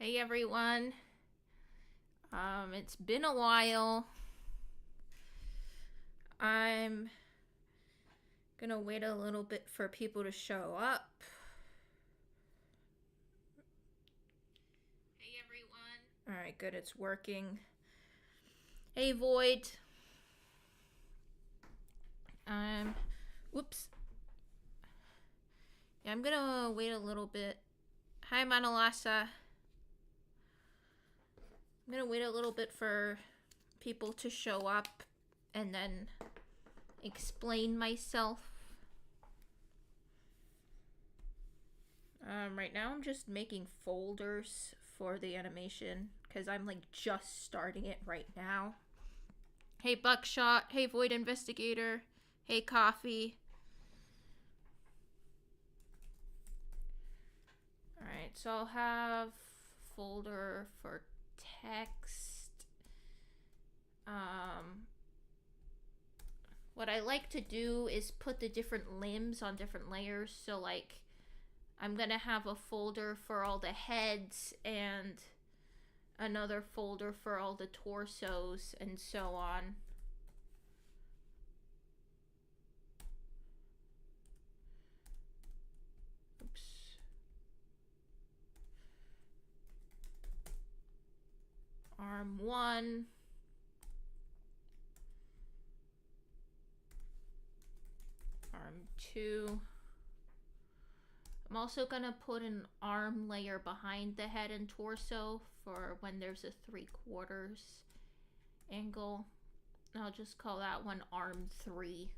Hey everyone. It's been a while. I'm gonna wait a little bit for people to show up. Hey everyone. Alright, good, it's working. Hey Void. Whoops. Yeah, I'm gonna wait a little bit. Hi Manalasa. I'm gonna wait a little bit for people to show up and then explain myself. Right now I'm just making folders for the animation because I'm like just starting it right now. Hey Buckshot, hey Void Investigator, hey Coffee. Alright, so I'll have folder for text. What I like to do is put the different limbs on different layers. So like I'm gonna have a folder for all the heads and another folder for all the torsos and so on. Oops. Arm 1. Arm 2. I'm also gonna put an arm layer behind the head and torso for when there's a 3/4 angle. I'll just call that one arm 3.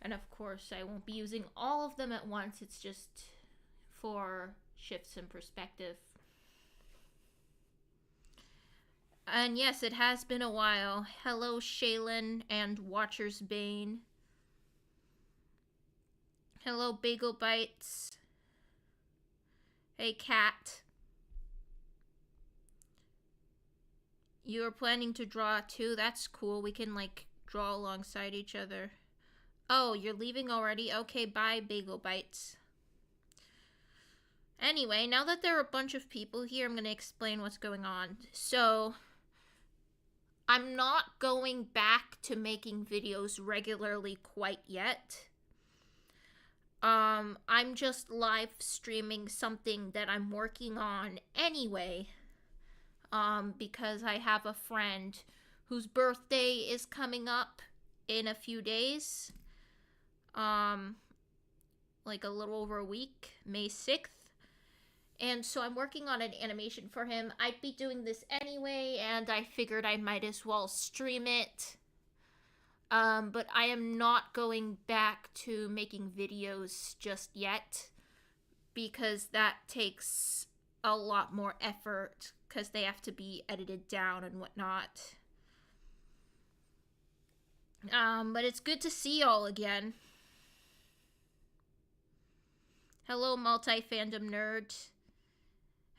And of course I won't be using all of them at once, it's just for shifts in perspective. And yes, it has been a while. Hello Shaylin and Watcher's Bane. Hello Bagel Bites. Hey Cat. You are planning to draw too? That's cool. We can like draw alongside each other. Oh, you're leaving already? Okay, bye Bagel Bites. Anyway, now that there are a bunch of people here, I'm going to explain what's going on. So, I'm not going back to making videos regularly quite yet. I'm just live streaming something that I'm working on anyway. Because I have a friend whose birthday is coming up in a few days. Like a little over a week, May 6th. And so I'm working on an animation for him. I'd be doing this anyway, and I figured I might as well stream it. But I am not going back to making videos just yet, because that takes a lot more effort, because they have to be edited down and whatnot. But it's good to see y'all again. Hello, multi-fandom nerd.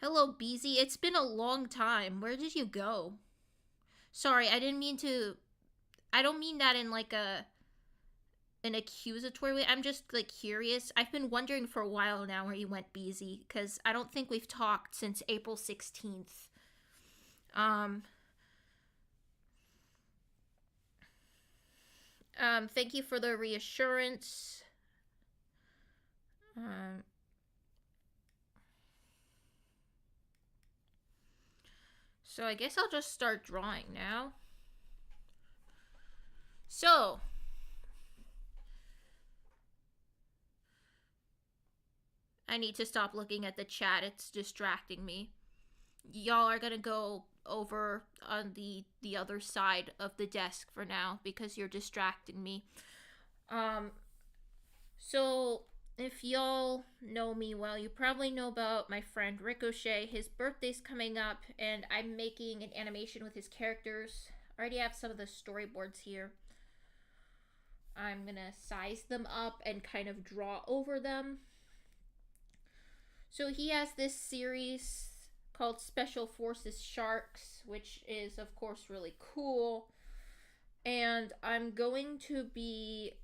Hello, Beezy. It's been a long time. Where did you go? Sorry, I didn't mean to... I don't mean that in like an accusatory way. I'm just like curious. I've been wondering for a while now where you went, Beezy, because I don't think we've talked since April 16th. Thank you for the reassurance. So I guess I'll just start drawing now. So, I need to stop looking at the chat. It's distracting me. Y'all are gonna go over on the other side of the desk for now because you're distracting me. So if y'all know me well, you probably know about my friend Ricochet. His birthday's coming up, and I'm making an animation with his characters. I already have some of the storyboards here. I'm gonna size them up and kind of draw over them. So he has this series called Special Forces Sharks, which is of course really cool. And I'm going to be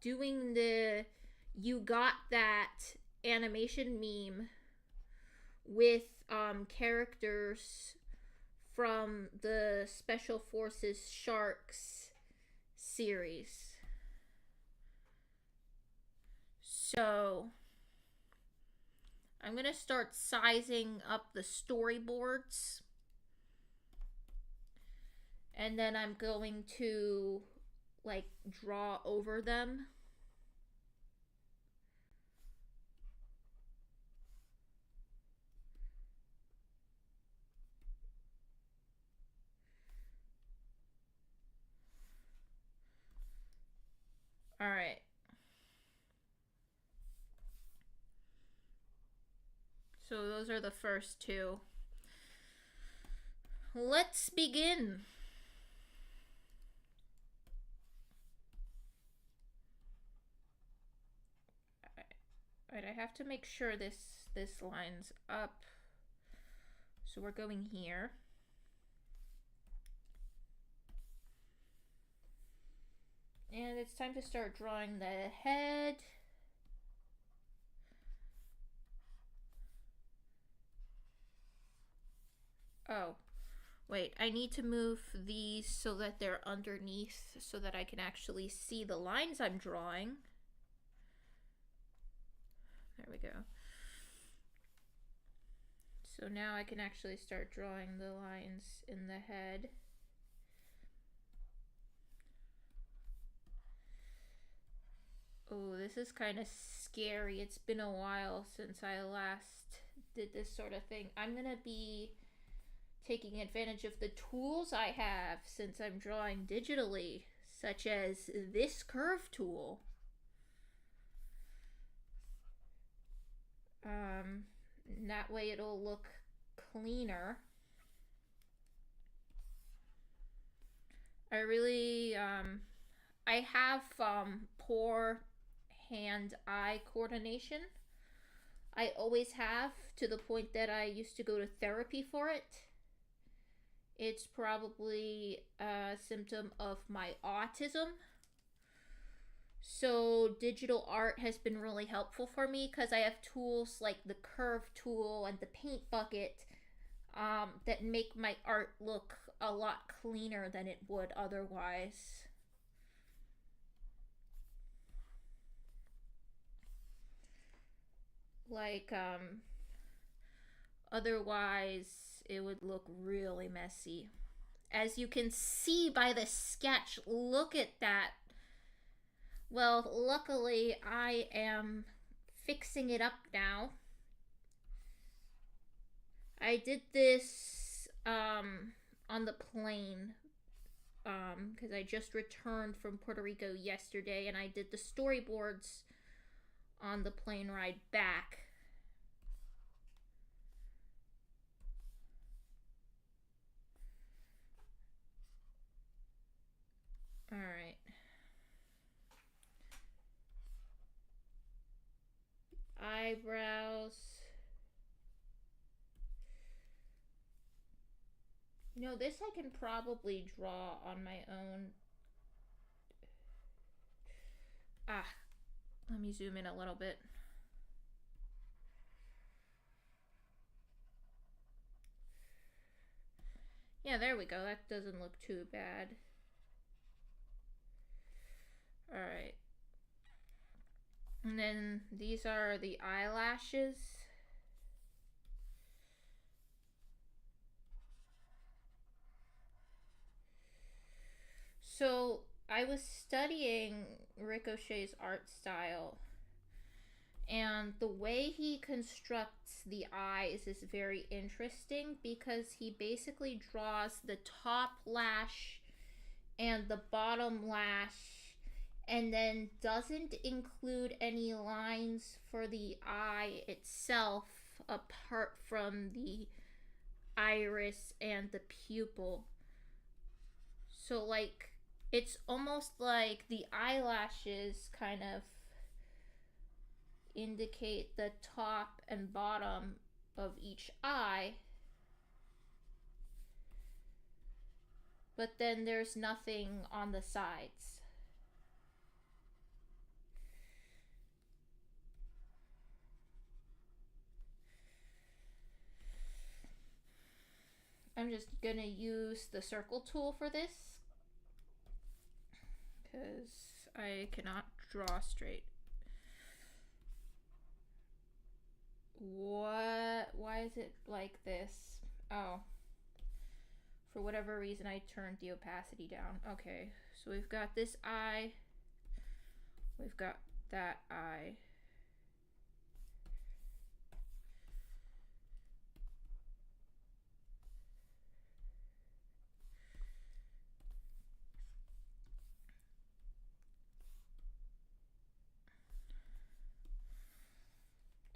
doing the you got that animation meme with characters from the Special Forces Sharks series. So I'm going to start sizing up the storyboards. And then I'm going to like draw over them. All right. So those are the first two. Let's begin. Alright, I have to make sure this lines up. So we're going here. And it's time to start drawing the head. Oh, wait, I need to move these so that they're underneath so that I can actually see the lines I'm drawing. There we go. So now I can actually start drawing the lines in the head. Oh, this is kind of scary. It's been a while since I last did this sort of thing. I'm going to be taking advantage of the tools I have since I'm drawing digitally, such as this curve tool. That way it'll look cleaner. I really, I have poor hand-eye coordination. I always have, to the point that I used to go to therapy for it. It's probably a symptom of my autism. So digital art has been really helpful for me because I have tools like the curve tool and the paint bucket that make my art look a lot cleaner than it would otherwise. Like, otherwise it would look really messy. As you can see by the sketch, look at that. Well, luckily I am fixing it up now. I did this on the plane because I just returned from Puerto Rico yesterday, and I did the storyboards on the plane ride back. All right. Eyebrows. You know, this I can probably draw on my own. Let me zoom in a little bit. Yeah, there we go. That doesn't look too bad. Alright. And then these are the eyelashes. So I was studying Ricochet's art style, and the way he constructs the eyes is very interesting because he basically draws the top lash and the bottom lash and then doesn't include any lines for the eye itself apart from the iris and the pupil. So, like, it's almost like the eyelashes kind of indicate the top and bottom of each eye, but then there's nothing on the sides. I'm just gonna use the circle tool for this because I cannot draw straight. What? Why is it like this? Oh. For whatever reason, I turned the opacity down. Okay, so we've got this eye. We've got that eye.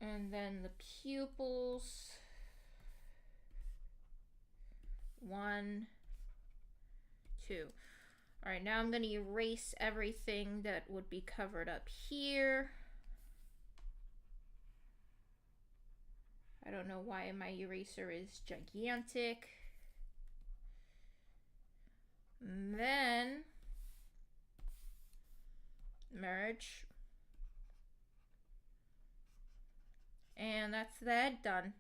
And then the pupils. 1, 2. All right, now I'm going to erase everything that would be covered up here. I don't know why my eraser is gigantic. And then merge. And that's the head done.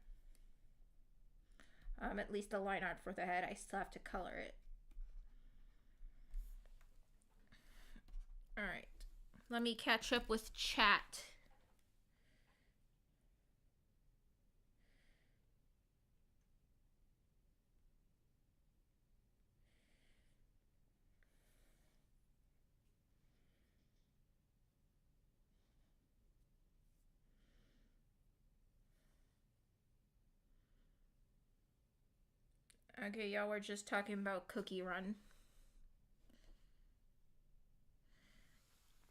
At least the line art for the head. I still have to color it. All right, let me catch up with chat. Okay, y'all were just talking about Cookie Run.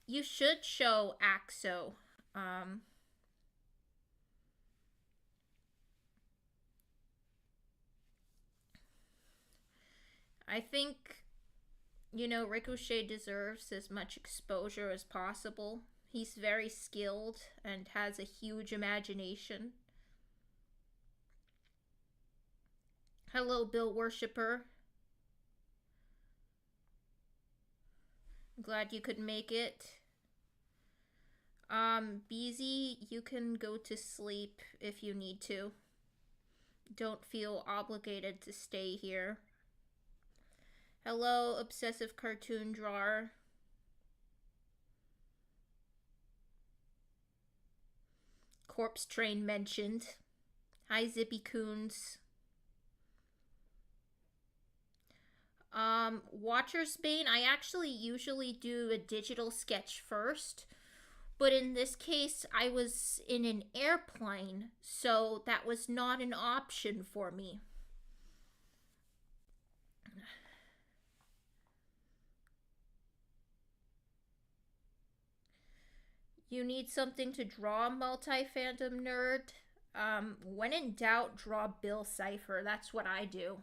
You should show AXO. I think, you know, Ricochet deserves as much exposure as possible. He's very skilled and has a huge imagination. Hello, Bill Worshipper. I'm glad you could make it. Beezy, you can go to sleep if you need to. Don't feel obligated to stay here. Hello, Obsessive Cartoon Drawer. Corpse Train mentioned. Hi, Zippy Coons. Watcher's Bane, I actually usually do a digital sketch first, but in this case, I was in an airplane, so that was not an option for me. You need something to draw, multi-fandom nerd? When in doubt, draw Bill Cipher. That's what I do.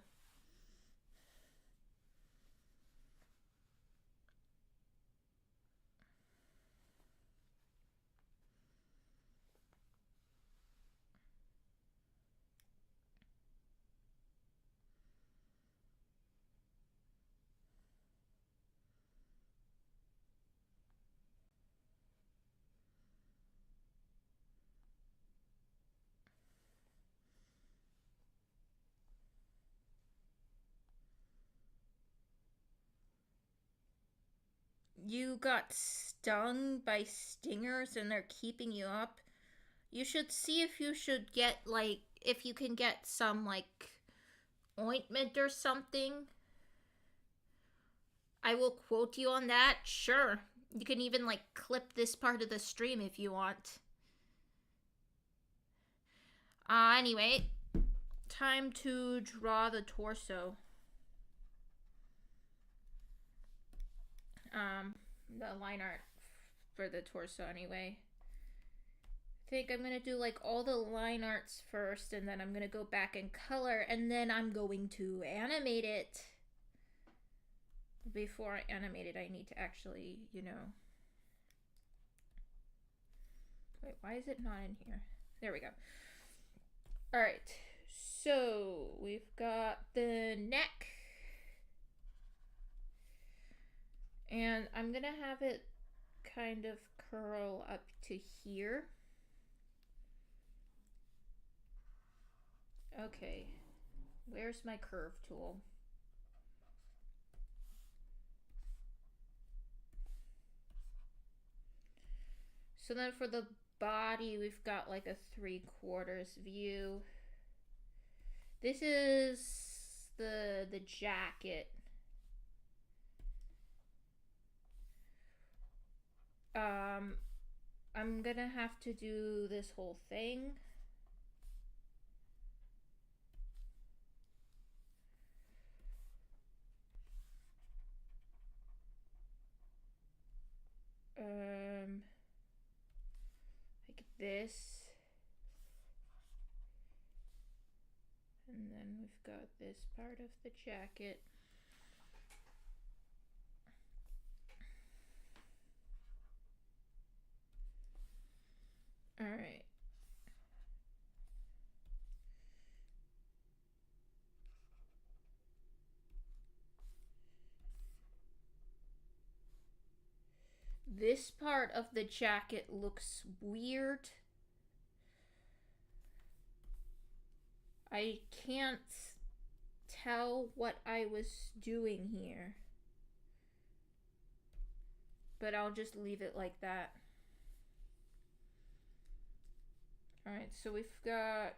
You got stung by stingers and they're keeping you up. You should see if you should get, like, if you can get some, like, ointment or something. I will quote you on that. Sure. You can even, like, clip this part of the stream if you want. Anyway, time to draw the torso. The line art for the torso anyway. I think I'm gonna do like all the line arts first, and then I'm gonna go back and color, and then I'm going to animate it. Before I animate it, I need to actually, you know... Wait, why is it not in here? There we go. Alright, so we've got the neck. And I'm gonna have it kind of curl up to here. Okay. Where's my curve tool? So then for the body, we've got like a 3/4 view. This is the jacket. I'm gonna have to do this whole thing. Like this. And then we've got this part of the jacket. All right. This part of the jacket looks weird. I can't tell what I was doing here. But I'll just leave it like that. Alright, so we've got...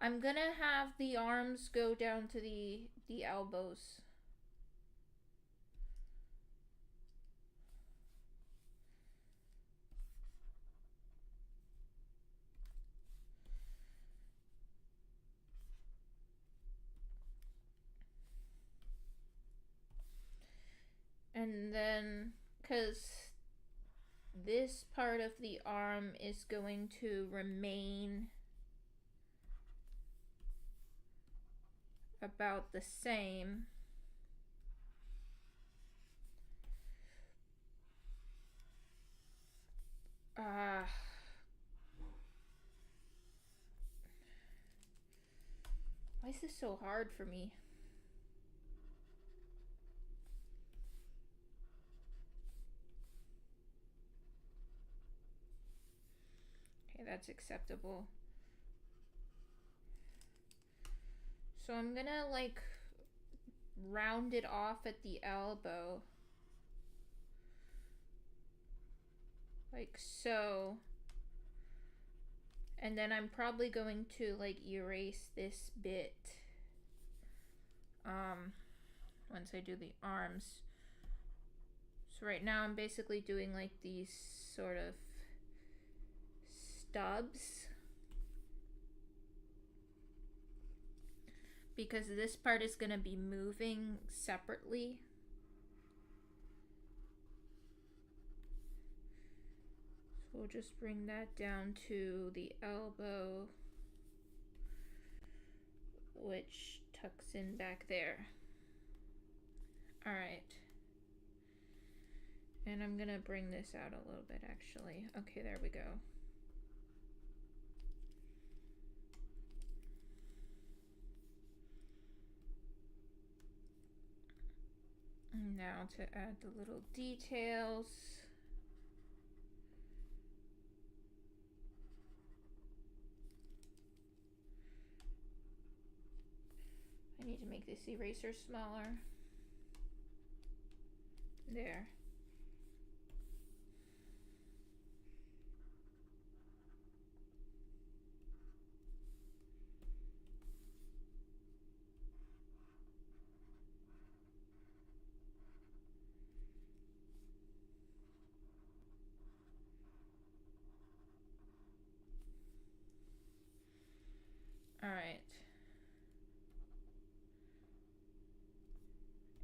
I'm gonna have the arms go down to the elbows. And then, because this part of the arm is going to remain about the same. Why is this so hard for me? Okay, that's acceptable. So I'm gonna like round it off at the elbow. Like so. And then I'm probably going to like erase this bit once I do the arms. So right now I'm basically doing like these sort of stubs, because this part is going to be moving separately. So we'll just bring that down to the elbow, which tucks in back there. All right. And I'm gonna bring this out a little bit actually. Okay, there we go. And now to add the little details. I need to make this eraser smaller. There. All right.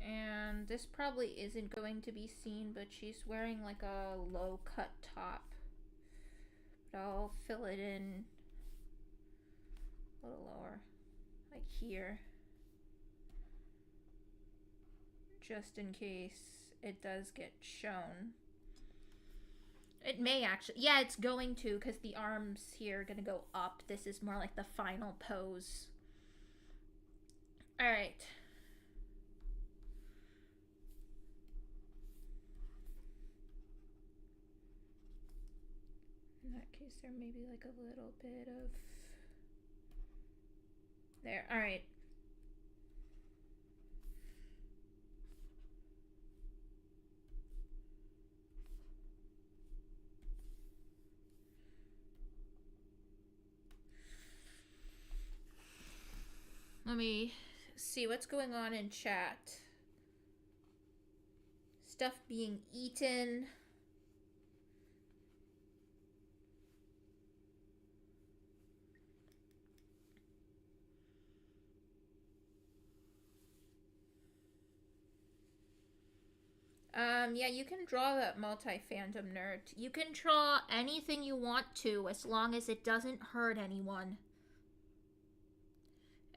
And this probably isn't going to be seen, but she's wearing like a low cut top. But I'll fill it in a little lower, like here, just in case it does get shown. It may actually, yeah, it's going to, because the arms here are gonna go up. This is more like the final pose. All right. In that case, there may be like a little bit of... There, alright. Let me see what's going on in chat. Stuff being eaten. Yeah, you can draw that multi-fandom nerd. You can draw anything you want to as long as it doesn't hurt anyone.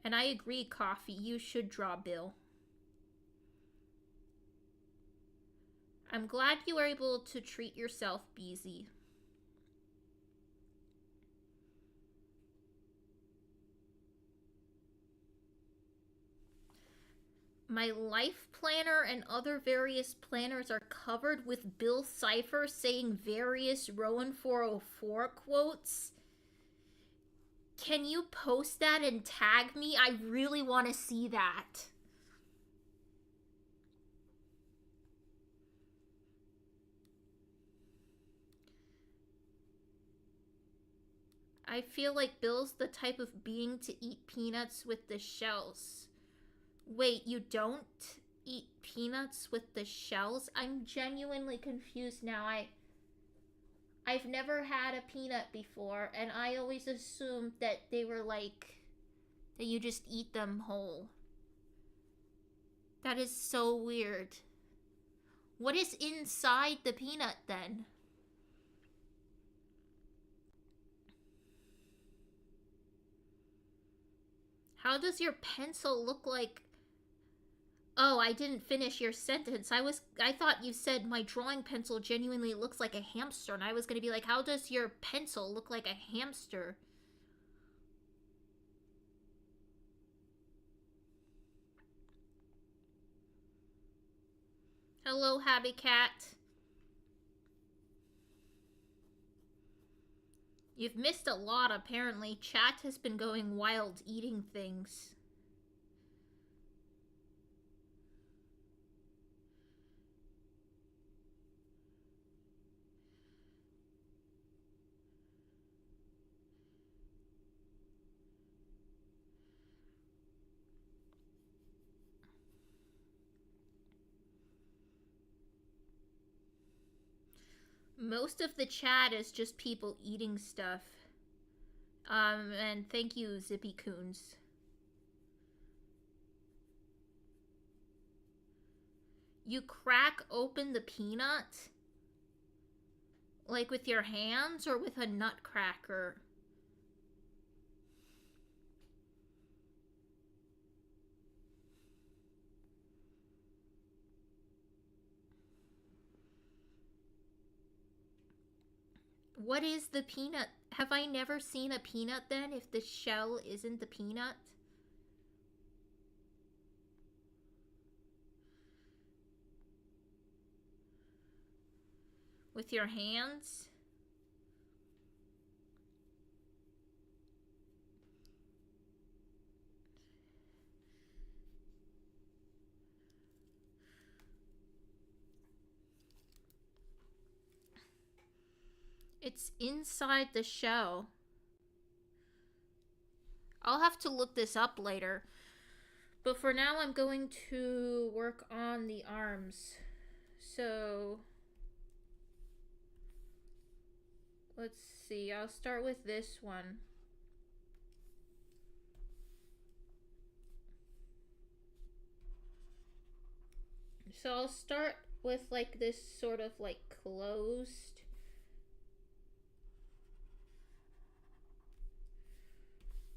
And I agree, Coffee, you should draw Bill. I'm glad you were able to treat yourself, Beezy. My life planner and other various planners are covered with Bill Cipher saying various Rowan 404 quotes. Can you post that and tag me? I really want to see that. I feel like Bill's the type of being to eat peanuts with the shells. Wait, you don't eat peanuts with the shells? I'm genuinely confused now. I've never had a peanut before, and I always assumed that they were like, that you just eat them whole. That is so weird. What is inside the peanut then? How does your pencil look like... Oh, I didn't finish your sentence. I thought you said my drawing pencil genuinely looks like a hamster, and I was going to be like, how does your pencil look like a hamster? Hello, Happy Cat. You've missed a lot, apparently. Chat has been going wild eating things. Most of the chat is just people eating stuff. And thank you, Zippy Coons. You crack open the peanut? Like with your hands or with a nutcracker? What is the peanut? Have I never seen a peanut then if the shell isn't the peanut? With your hands? It's inside the shell. I'll have to look this up later. But for now, I'm going to work on the arms. So... let's see. I'll start with this one. So I'll start with like this sort of like closed.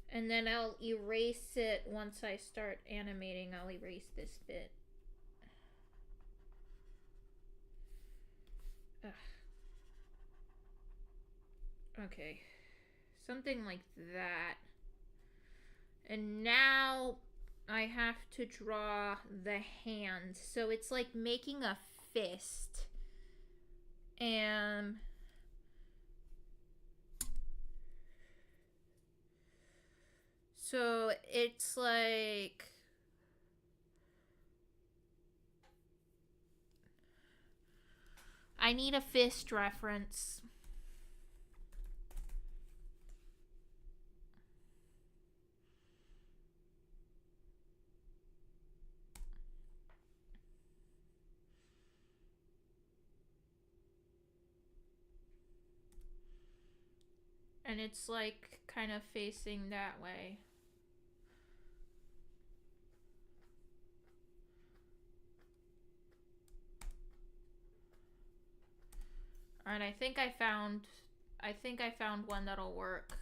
And then I'll erase it once I start animating. I'll erase this bit. Ugh. Okay. Something like that. And now I have to draw the hand. So it's like making a fist. And So it's like... I need a fist reference. And it's like kind of facing that way. Alright, I think I found one that'll work.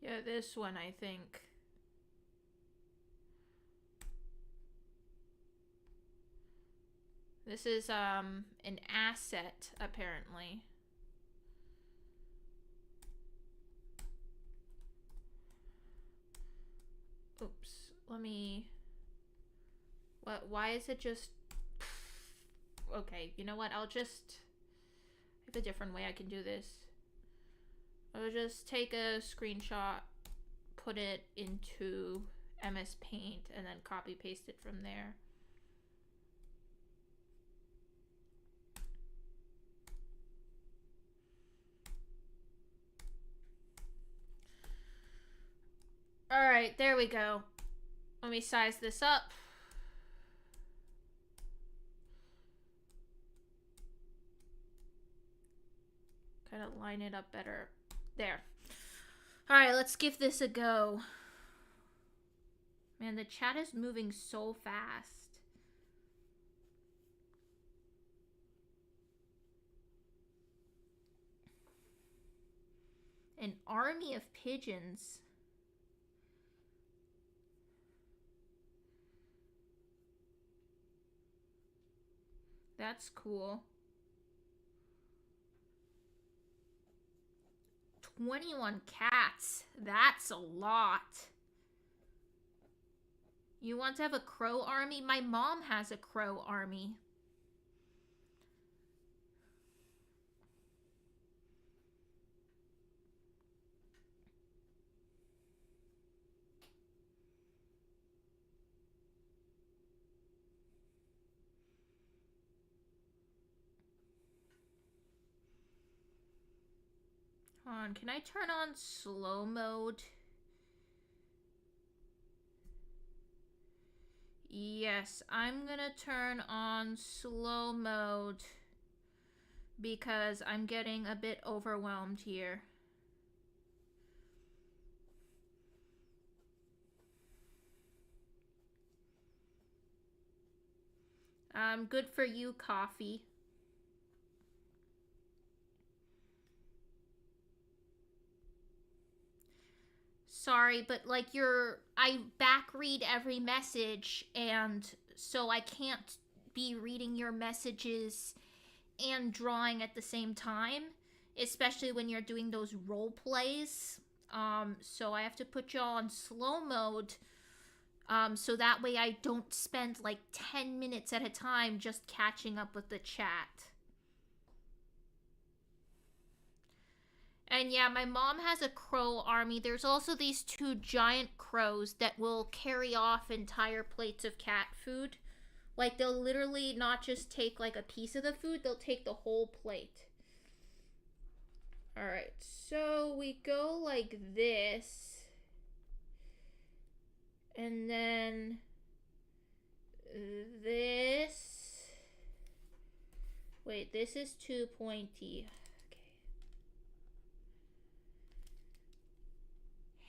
Yeah, this one, I think. This is, an asset, apparently. Oops. Let me... What? Why is it just... Okay, you know what? I'll just... I have a different way I can do this. I'll just take a screenshot, put it into MS Paint, and then copy paste it from there. Alright, there we go. Let me size this up. Kind of line it up better. There. Alright, let's give this a go. Man, the chat is moving so fast. An army of pigeons. That's cool. 21 cats. That's a lot. You want to have a crow army? My mom has a crow army. Hold on, can I turn on slow mode? Yes, I'm gonna turn on slow mode because I'm getting a bit overwhelmed here. Good for you, coffee. Sorry, but like I back read every message, and so I can't be reading your messages and drawing at the same time, especially when you're doing those role plays. So I have to put y'all on slow mode, so that way I don't spend like 10 minutes at a time just catching up with the chat. And yeah, my mom has a crow army. There's also these two giant crows that will carry off entire plates of cat food. Like, they'll literally not just take like a piece of the food, they'll take the whole plate. Alright, so we go like this. And then this. Wait, this is too pointy.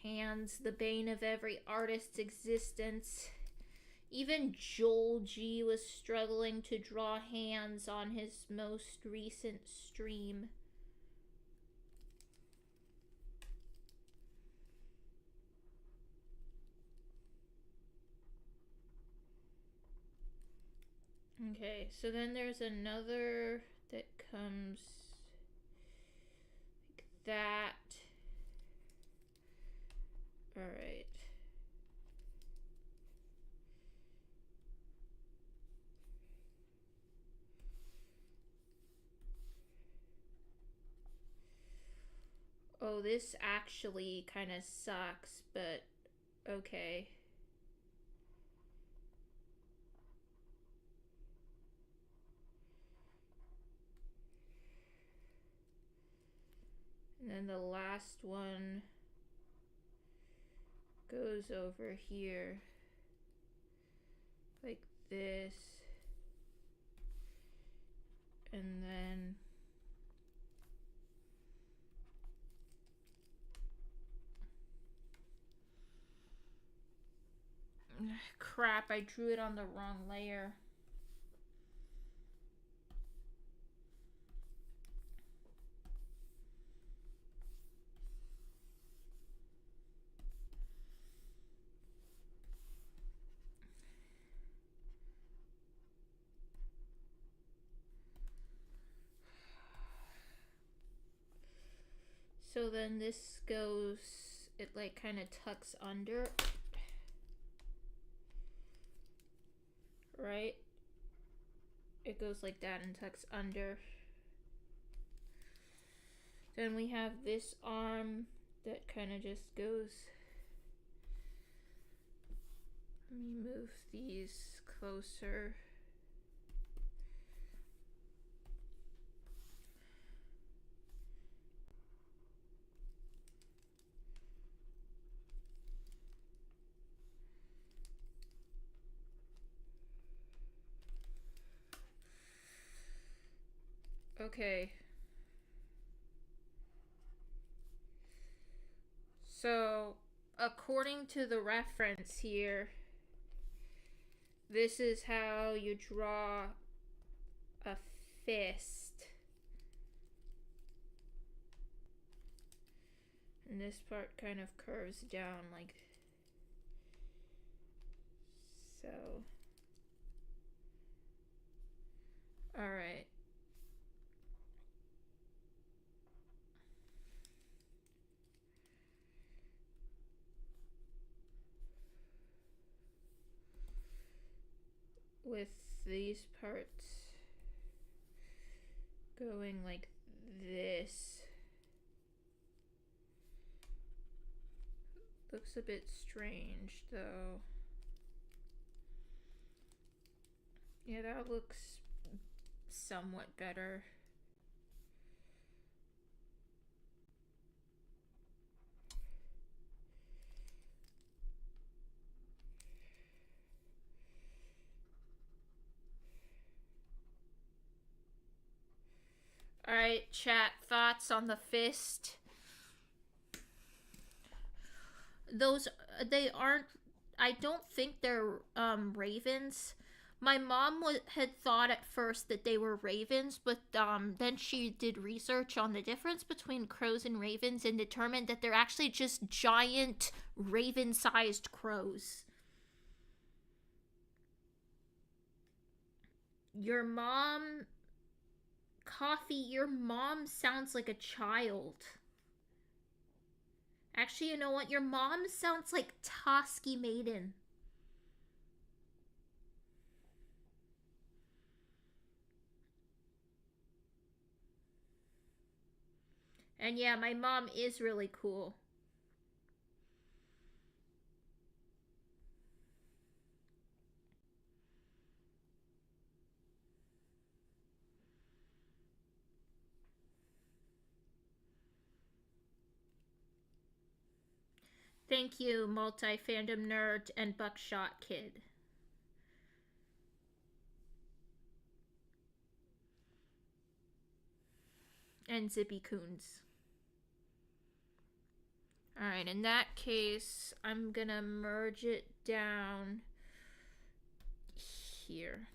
Hands, the bane of every artist's existence. Even Joel G was struggling to draw hands on his most recent stream. Okay, so then there's another that comes like that. Alright. Oh, this actually kind of sucks, but okay. And then the last one goes over here like this. And then crap, I drew it on the wrong layer. So then this goes, it like kind of tucks under, right? It goes like that and tucks under. Then we have this arm that kind of just goes. Let me move these closer. Okay. So, according to the reference here, this is how you draw a fist. And this part kind of curves down like so. Alright. With these parts going like this. Looks a bit strange though. Yeah, that looks somewhat better. Alright, chat, thoughts on the fist? Those, they aren't, I don't think they're ravens. My mom had thought at first that they were ravens, but then she did research on the difference between crows and ravens and determined that they're actually just giant raven-sized crows. Your mom, Coffee, your mom sounds like a child. Actually, you know what? Your mom sounds like Toski Maiden. And yeah, my mom is really cool. Thank you, multi-fandom nerd and buckshot kid. And Zippy Coons. Alright, in that case, I'm gonna merge it down here.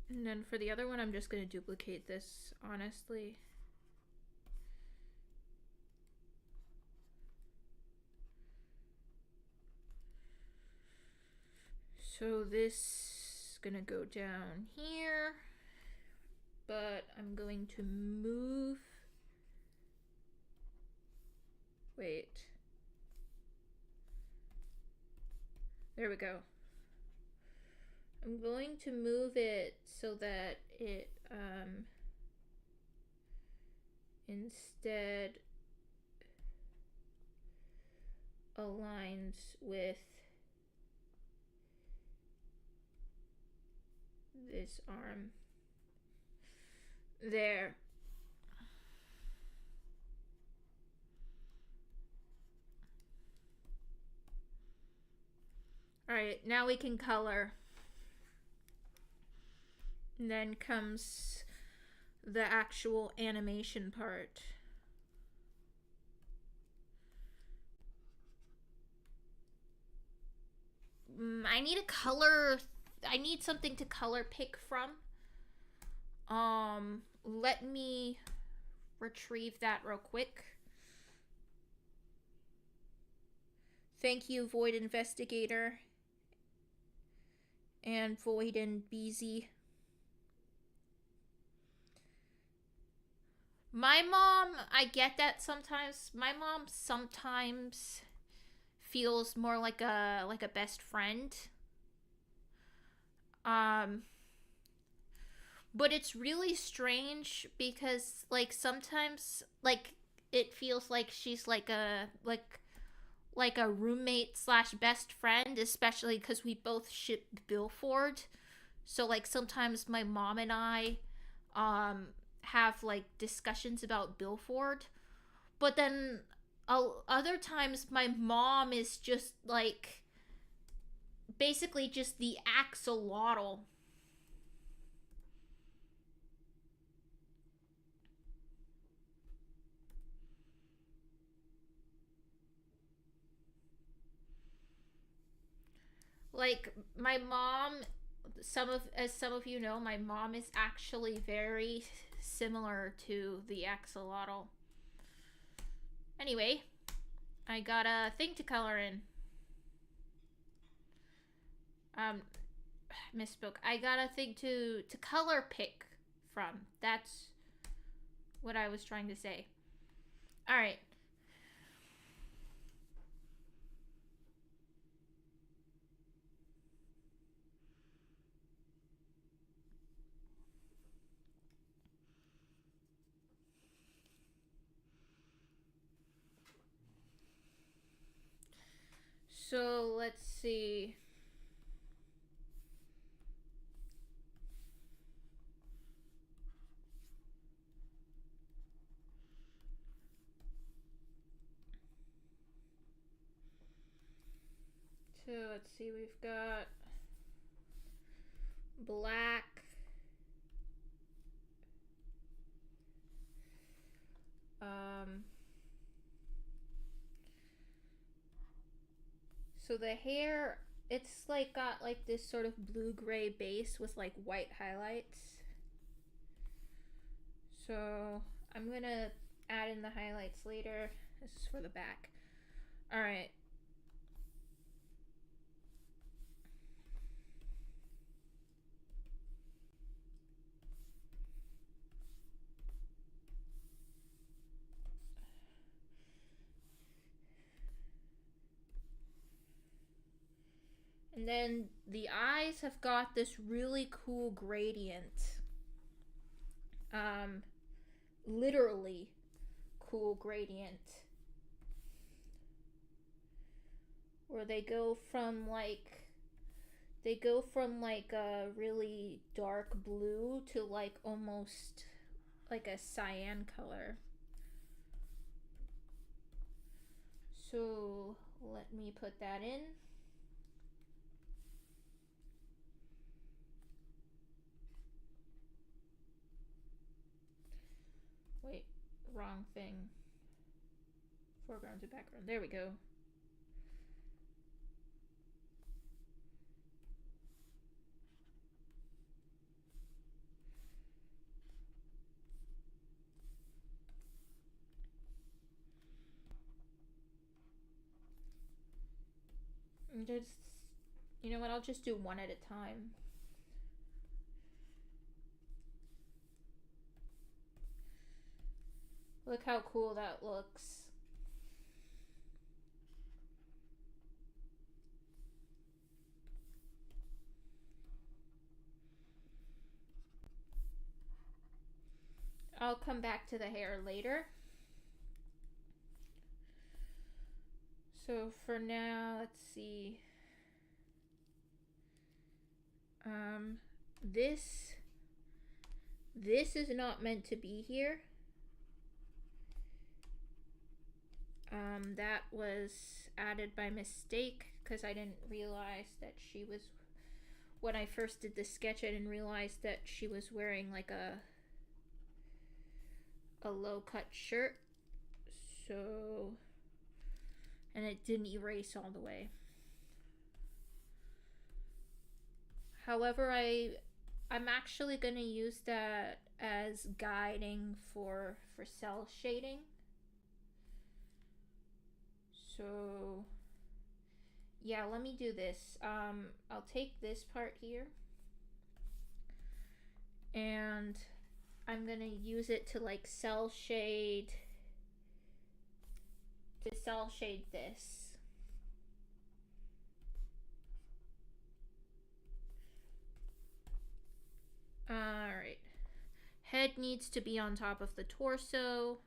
And then for the other one, I'm just gonna duplicate this, honestly. So this is gonna go down here, but I'm going to move Wait. There we go. I'm going to move it so that it instead aligns with this arm. There. Alright, now we can color. And then comes the actual animation part. I need a color. I need something to color pick from. Let me retrieve that real quick. Thank you, Void Investigator and Void and BZ. My mom, I get that sometimes. My mom sometimes feels more like a best friend. But it's really strange because like sometimes like it feels like she's like a roommate slash best friend, especially because we both ship Billford. So like sometimes my mom and I have like discussions about Billford, but then other times my mom is just like basically just the axolotl. Like my mom, some of you know, my mom is actually very similar to the axolotl. Anyway, I got a thing to color in. Misspoke. I got a thing to color pick from. That's what I was trying to say. All right. So let's see. So let's see, we've got black. So the hair, it's like got like this sort of blue-gray base with like white highlights. So I'm gonna add in the highlights later. This is for the back. All right. And then the eyes have got this really cool gradient. Literally cool gradient. Where they go from like a really dark blue to like almost like a cyan color. So let me put that in. Wait, wrong thing. Foreground to background. There we go. Just, you know what, I'll just do one at a time. Look how cool that looks. I'll come back to the hair later. So for now, let's see. This is not meant to be here. That was added by mistake because I didn't realize that she was, when I first did the sketch, I didn't realize that she was wearing like a low cut shirt. So, and it didn't erase all the way. However, I'm actually going to use that as guiding for cell shading. So yeah, let me do this. I'll take this part here and I'm gonna use it to like cell shade this. Alright. Head needs to be on top of the torso.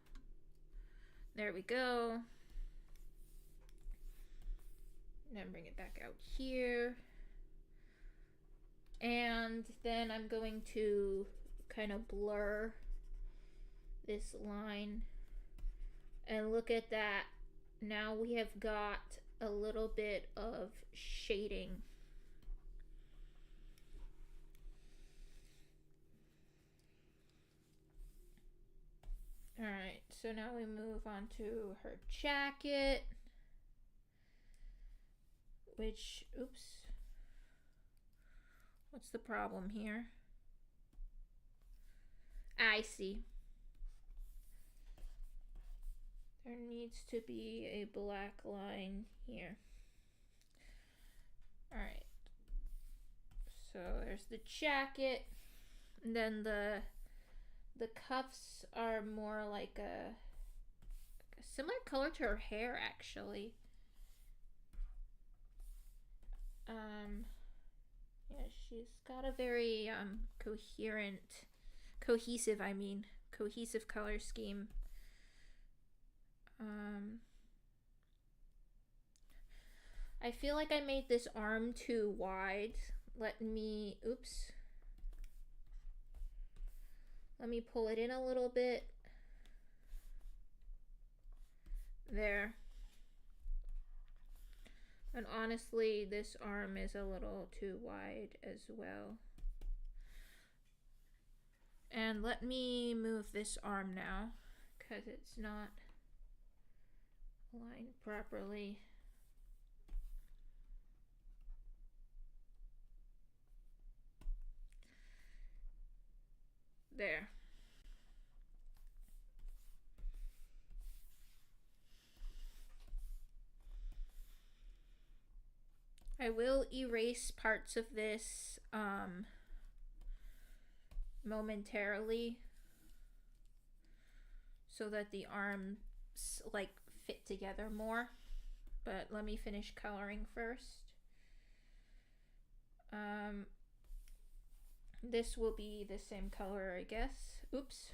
There we go. Then bring it back out here. And then I'm going to kind of blur this line. And look at that. Now we have got a little bit of shading. Alright, so now we move on to her jacket. Which, oops. What's the problem here? I see. There needs to be a black line here. Alright. So there's the jacket. And then the cuffs are more like a similar color to her hair, actually. Yeah, she's got a very cohesive color scheme. I feel like I made this arm too wide. Let me pull it in a little bit. There. And honestly, this arm is a little too wide as well. And let me move this arm now, because it's not aligned properly. There. I will erase parts of this momentarily so that the arms like fit together more. But let me finish coloring first. This will be the same color, I guess. Oops.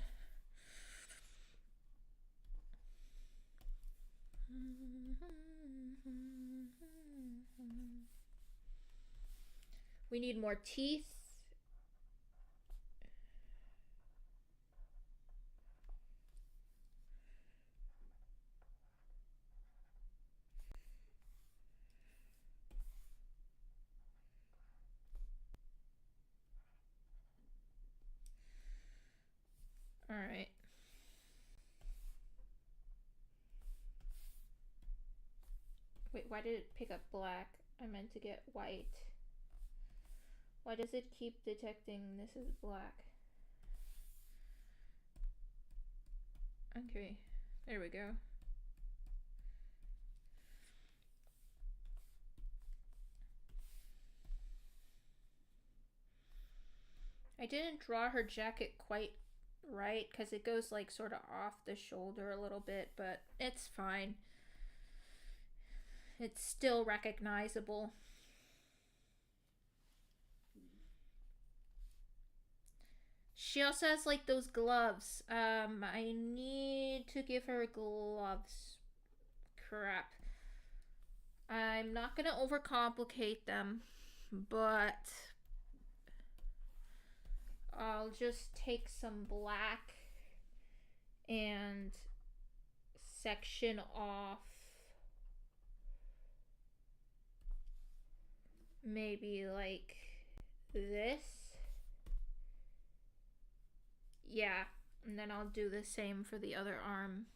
We need more teeth. All right. Wait, why did it pick up black? I meant to get white. Why does it keep detecting this is black? Okay, there we go. I didn't draw her jacket quite right because it goes like sort of off the shoulder a little bit, but it's fine. It's still recognizable. She also has like those gloves. I need to give her gloves. Crap. I'm not gonna overcomplicate them, but I'll just take some black and section off maybe like this. Yeah, and then I'll do the same for the other arm.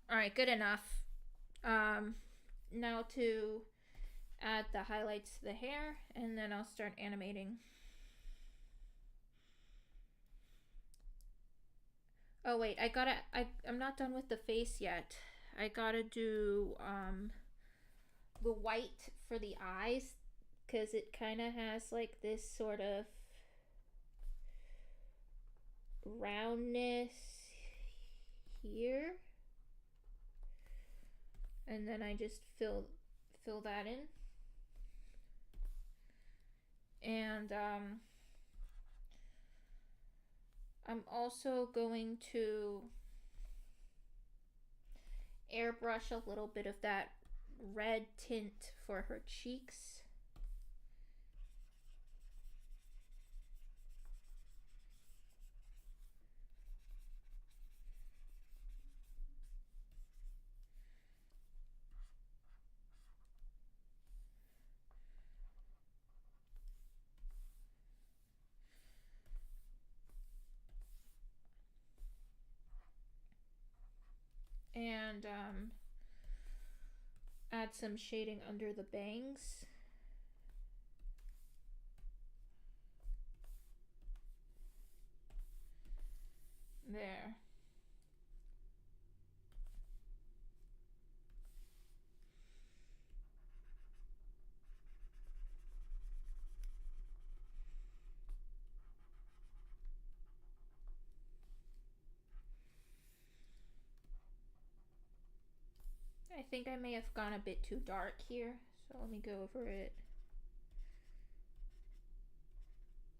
All right, good enough. Now to add the highlights to the hair, and then I'll start animating. Oh wait, I'm not done with the face yet. I gotta do the white for the eyes, because it kind of has like this sort of roundness here, and then I just fill that in. And I'm also going to airbrush a little bit of that red tint for her cheeks. And add some shading under the bangs. There. I think I may have gone a bit too dark here, so let me go over it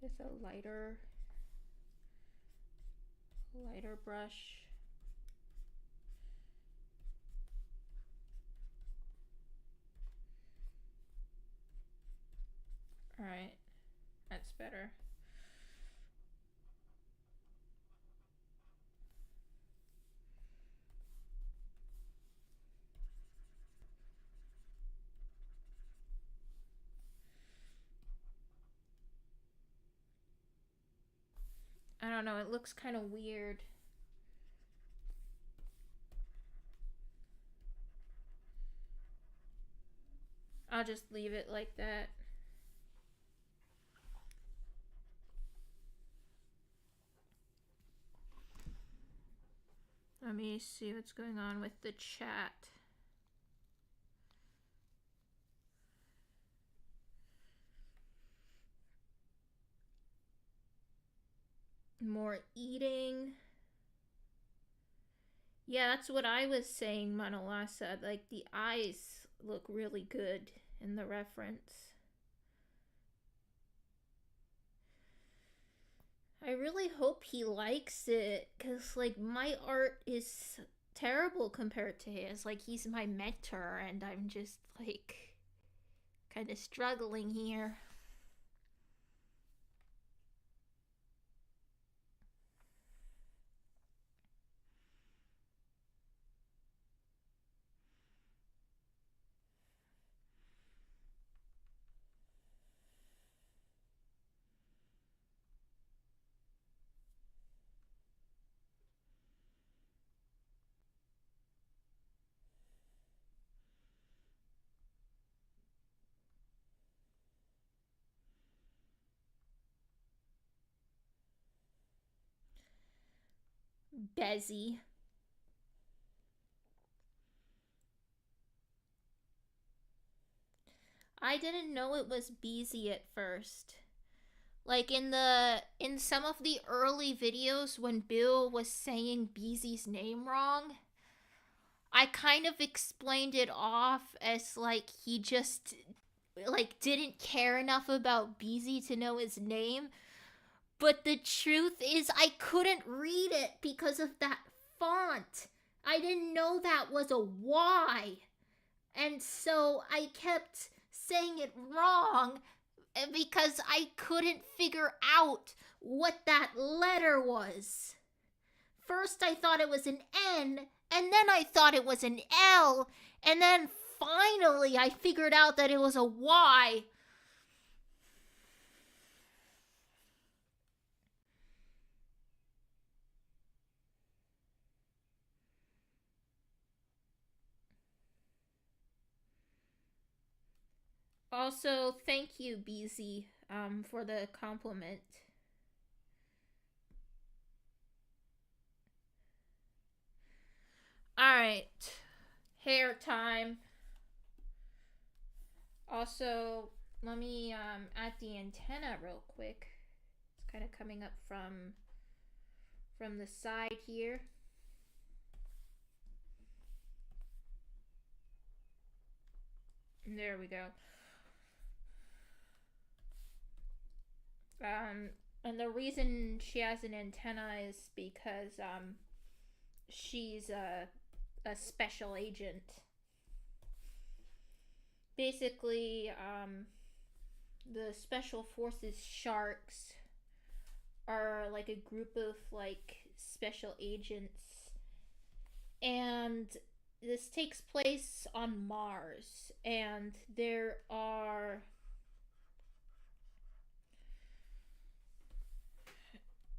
with a lighter brush. All right, that's better. I don't know, it looks kind of weird. I'll just leave it like that. Let me see what's going on with the chat. More eating. Yeah, that's what I was saying, Manolasa. Like, the eyes look really good in the reference. I really hope he likes it, because, like, my art is terrible compared to his. Like, he's my mentor, and I'm just, like, kind of struggling here. Bezzy. I didn't know it was Beezy at first. Like in some of the early videos when Bill was saying Beezy's name wrong, I kind of explained it off as like he just like didn't care enough about Beezy to know his name. But the truth is I couldn't read it because of that font. I didn't know that was a Y. And so I kept saying it wrong because I couldn't figure out what that letter was. First, I thought it was an N, and then I thought it was an L, and then finally I figured out that it was a Y. Also, thank you, BZ, for the compliment. Alright, hair time. Also, let me add the antenna real quick. It's kind of coming up from the side here. There we go. And the reason she has an antenna is because she's a special agent. Basically, the special forces sharks are like a group of like special agents, and this takes place on Mars, and there are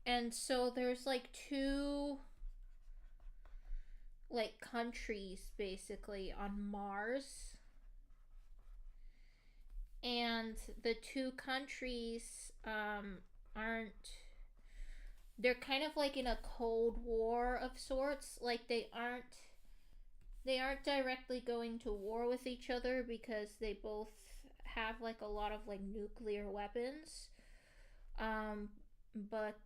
and so there's like two like countries basically on Mars, and the two countries aren't they're kind of like in a cold war of sorts. Like they aren't directly going to war with each other because they both have like a lot of like nuclear weapons. Um but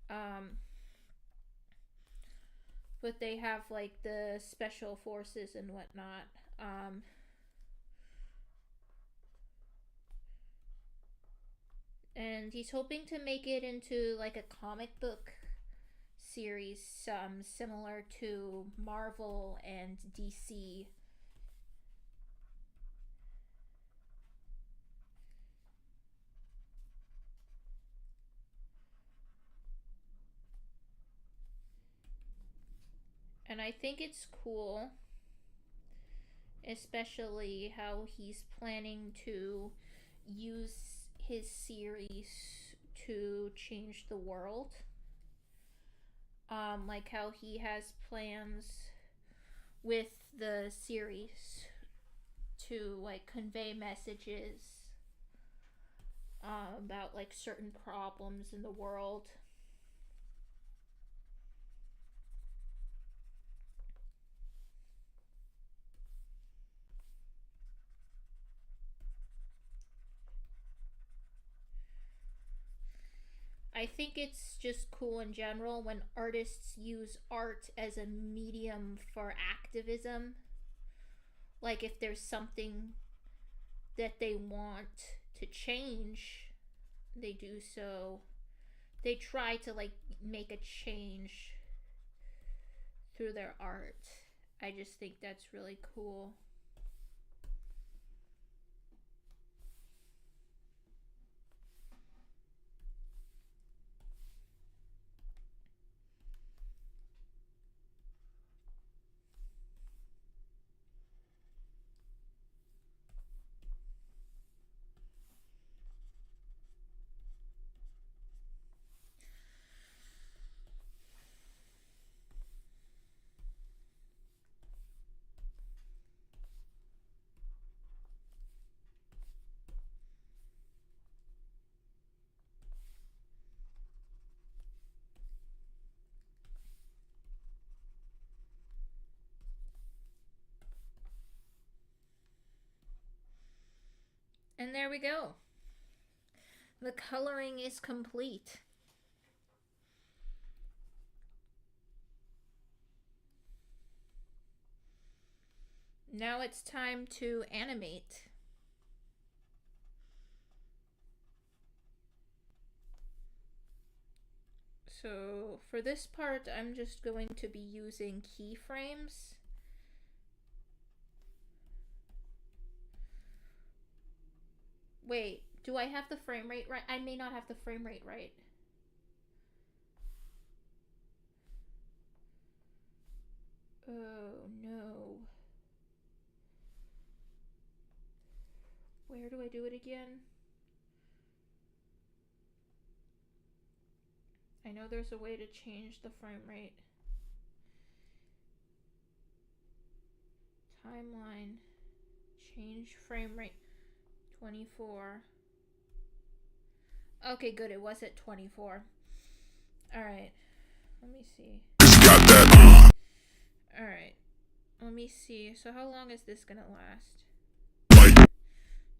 um they have like the special forces and whatnot. And he's hoping to make it into like a comic book series, similar to Marvel and DC. And I think it's cool, especially how he's planning to use his series to change the world. Like how he has plans with the series to like convey messages about like certain problems in the world. I think it's just cool in general when artists use art as a medium for activism. Like if there's something that they want to change, they do so. They try to like make a change through their art. I just think that's really cool. And there we go. The coloring is complete. Now it's time to animate. So for this part, I'm just going to be using keyframes. Wait, do I have the frame rate right? I may not have the frame rate right. Oh no. Where do I do it again? I know there's a way to change the frame rate. Timeline. Change frame rate. 24. Okay, good. It was at 24. Alright. Let me see. Alright. Let me see. So how long is this gonna last?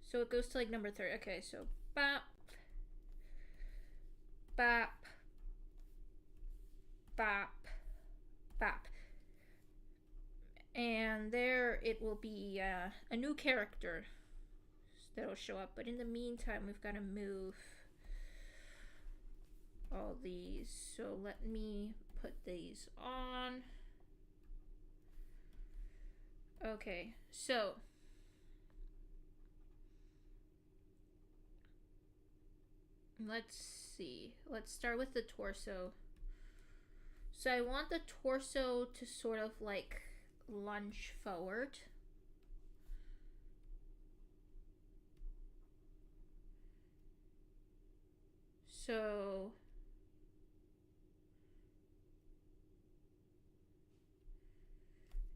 So it goes to like number 30. Okay, so bop. Bop. Bop. Bop. And there it will be a new character that'll show up. But in the meantime, we've got to move all these. So let me put these on. Okay, so let's see. Let's start with the torso. So I want the torso to sort of like lunge forward. So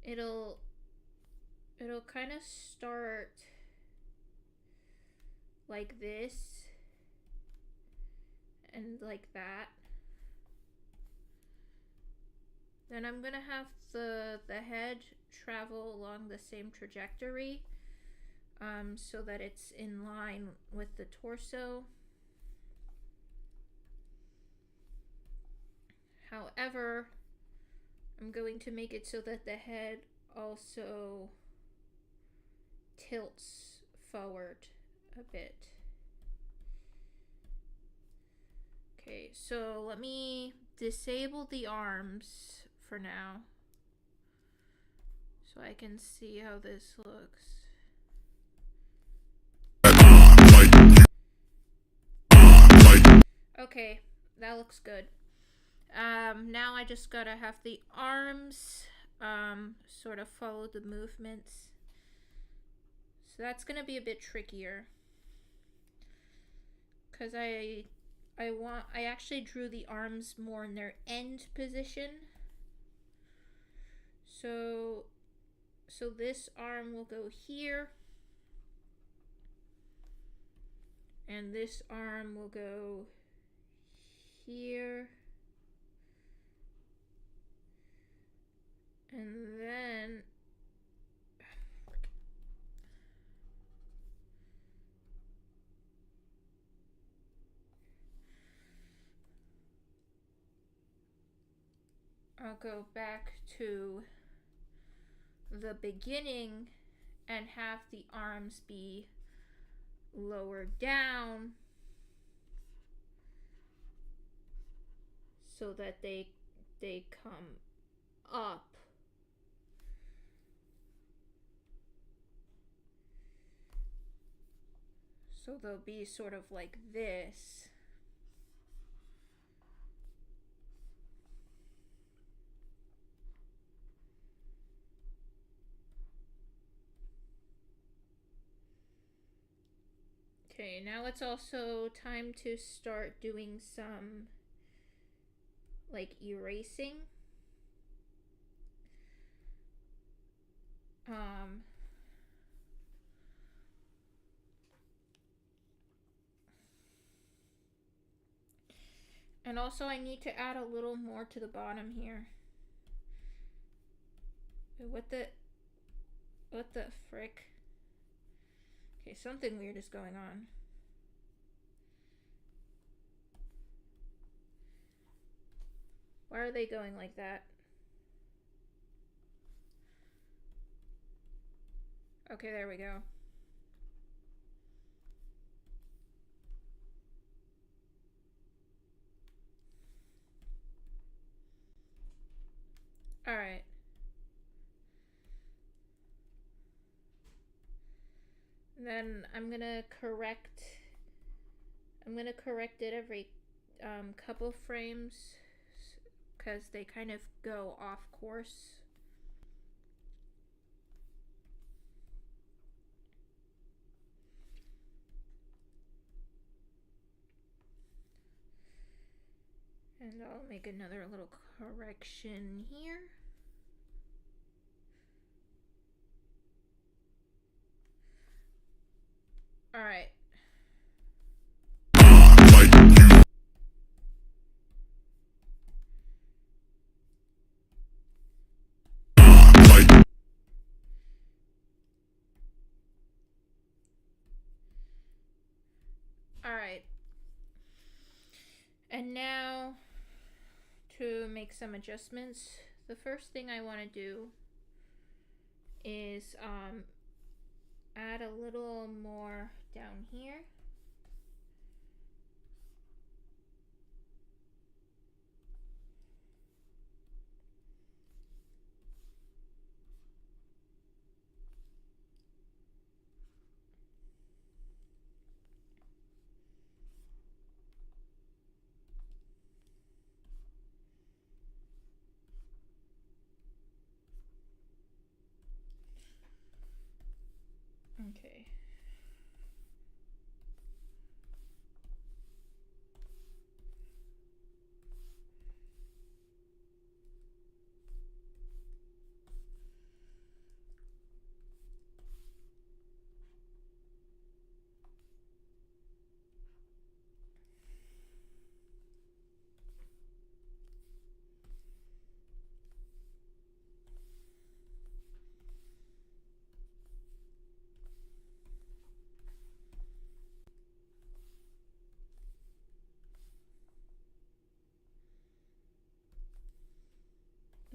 it'll kind of start like this and like that. Then I'm gonna have the head travel along the same trajectory, so that it's in line with the torso. However, I'm going to make it so that the head also tilts forward a bit. Okay, so let me disable the arms for now so I can see how this looks. Okay, that looks good. Now I just gotta have the arms sort of follow the movements. So that's gonna be a bit trickier, because I actually drew the arms more in their end position. So this arm will go here, and this arm will go here, and then I'll go back to the beginning and have the arms be lower down so that they come up. So they'll be sort of like this. Okay, now it's also time to start doing some like erasing. And also I need to add a little more to the bottom here. What the frick? Okay, something weird is going on. Why are they going like that? Okay, there we go. Alright. Then I'm gonna correct it every couple frames because they kind of go off course. And I'll make another little correction here. Alright. Alright. And now to make some adjustments, the first thing I want to do is add a little more down here. Okay.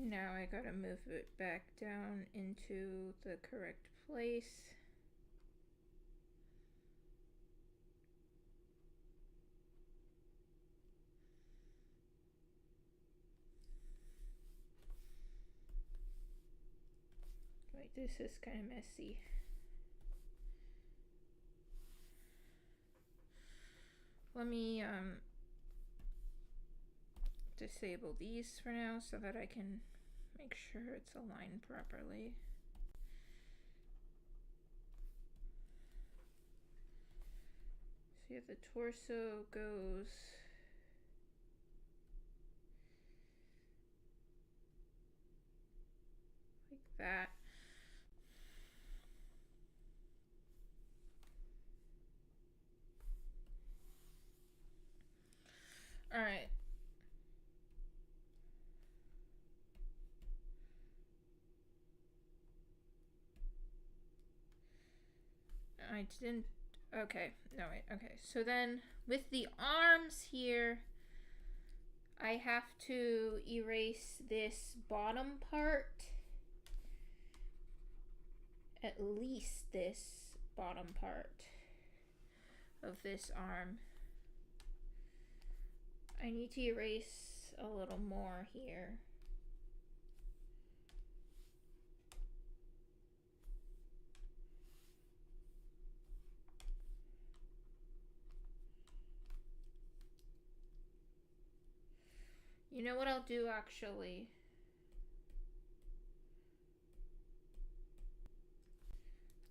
Now I gotta move it back down into the correct place. Wait, this is kind of messy. Let me disable these for now so that I can make sure it's aligned properly. See if the torso goes like that. All right. I didn't. Okay. No, wait. Okay. So then with the arms here, I have to erase this bottom part. At least this bottom part of this arm. I need to erase a little more here. You know what I'll do actually?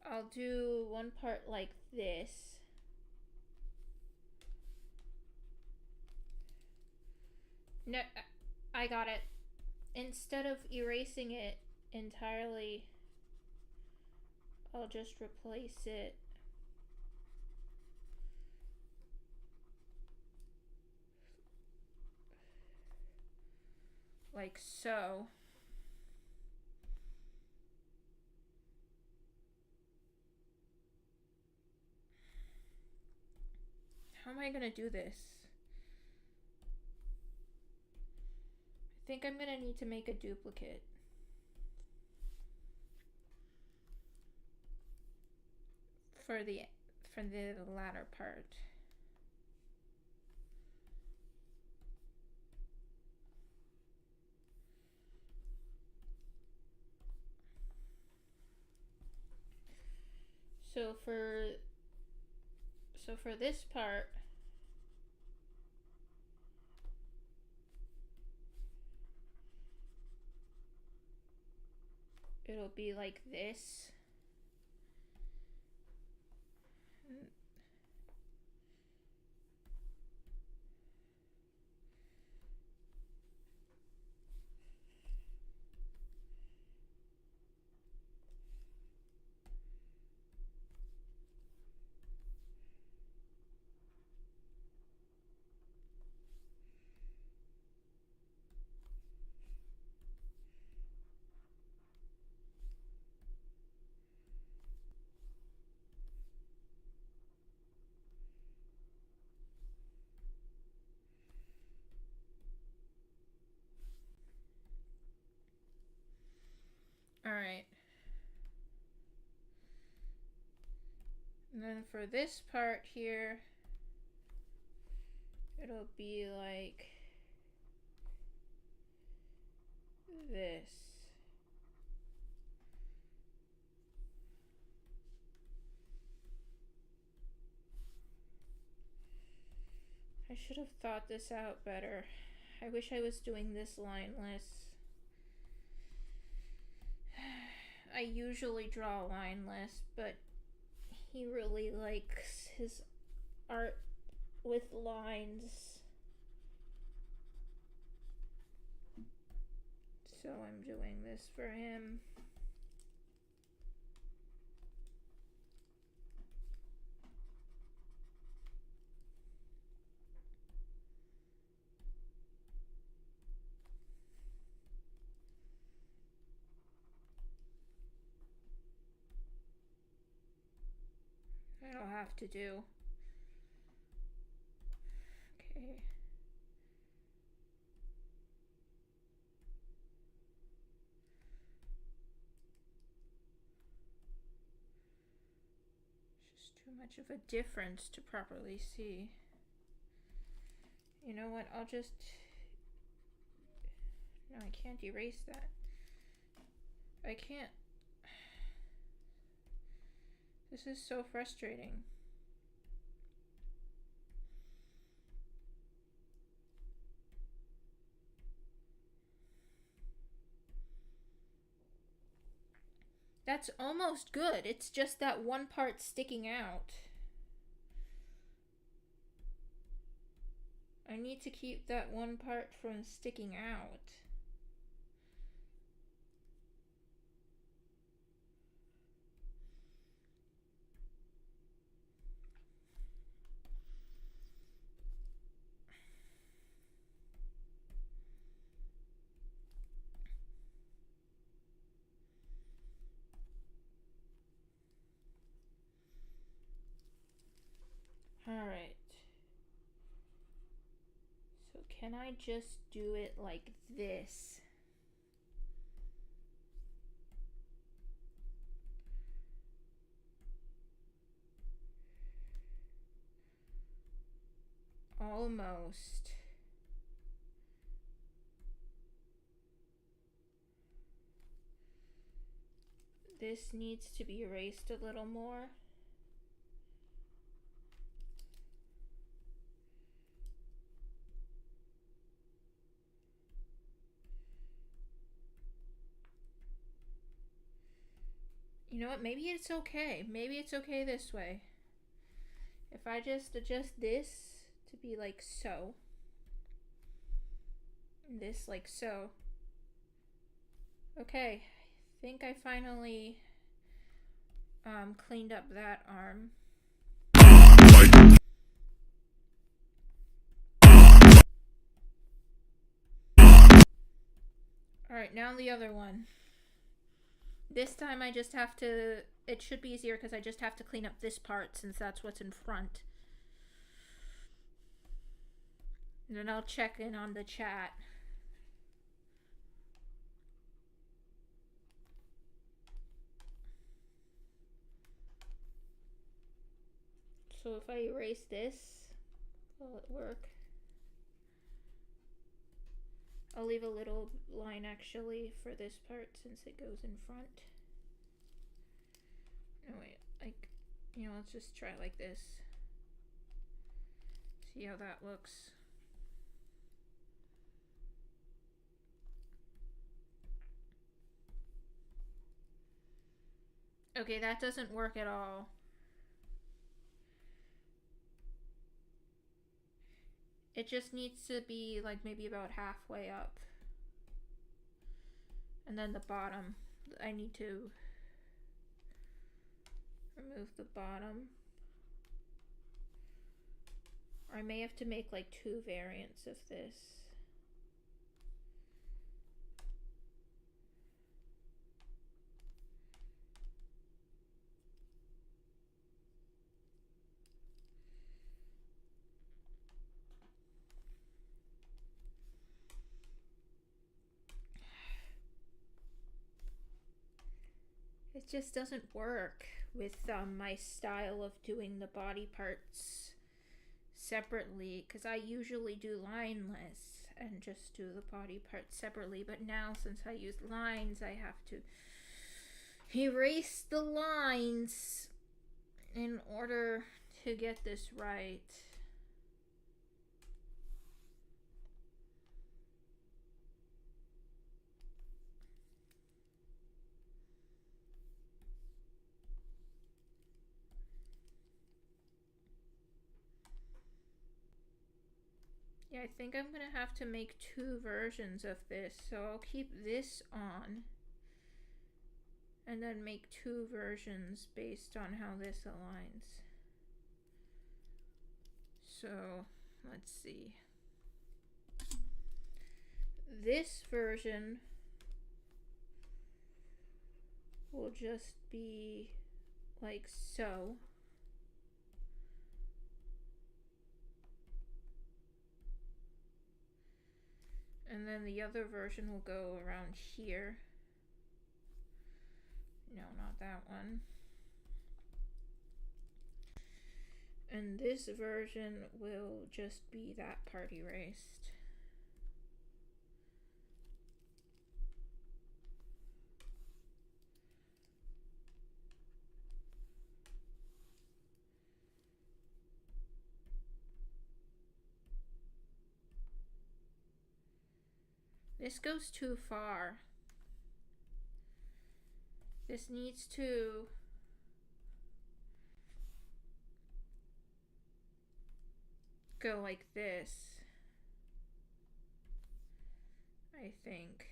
I'll do one part like this. No, I got it. Instead of erasing it entirely, I'll just replace it like so. How am I gonna do this? I think I'm gonna need to make a duplicate. For the latter part. So for this part, it'll be like this. Alright. And then for this part here, it'll be like this. I should have thought this out better. I wish I was doing this lineless. I usually draw lineless, but he really likes his art with lines. So I'm doing this for him. That'll have to do. Okay. It's just too much of a difference to properly see. You know what? I'll just... No, I can't erase that. I can't... This is so frustrating. That's almost good. It's just that one part sticking out. I need to keep that one part from sticking out. Alright. So can I just do it like this? Almost. This needs to be erased a little more. You know what? Maybe it's okay. Maybe it's okay this way. If I just adjust this to be like so, and this like so. Okay, I think I finally cleaned up that arm. Alright, now the other one. This time I just have to... It should be easier because I just have to clean up this part since that's what's in front. And then I'll check in on the chat. So if I erase this, will it work? I'll leave a little line actually for this part since it goes in front. Oh wait, like, let's just try like this. See how that looks. Okay, that doesn't work at all. It just needs to be like maybe about halfway up. And then the bottom, I need to remove the bottom. Or I may have to make like 2 variants of this. It just doesn't work with my style of doing the body parts separately, because I usually do lineless and just do the body parts separately, but now since I use lines I have to erase the lines in order to get this right. Yeah, I think I'm gonna have to make 2 versions of this, so I'll keep this on and then make 2 versions based on how this aligns. So let's see. This version will just be like so. And then the other version will go around here. No, not that one. And this version will just be that part erased. This goes too far. This needs to go like this, I think.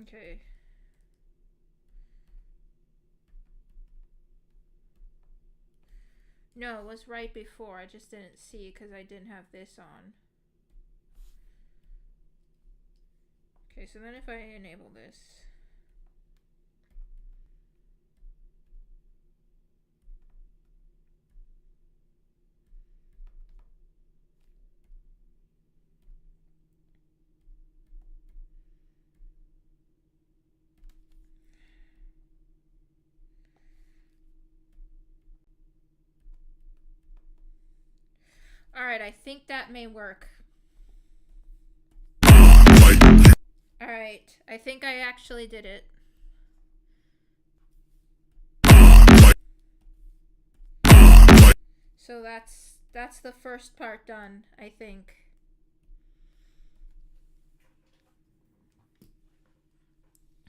Okay. No, it was right before. I just didn't see because I didn't have this on. Okay, so then if I enable this. Alright, I think that may work. Alright, I think I actually did it. So that's the first part done, I think.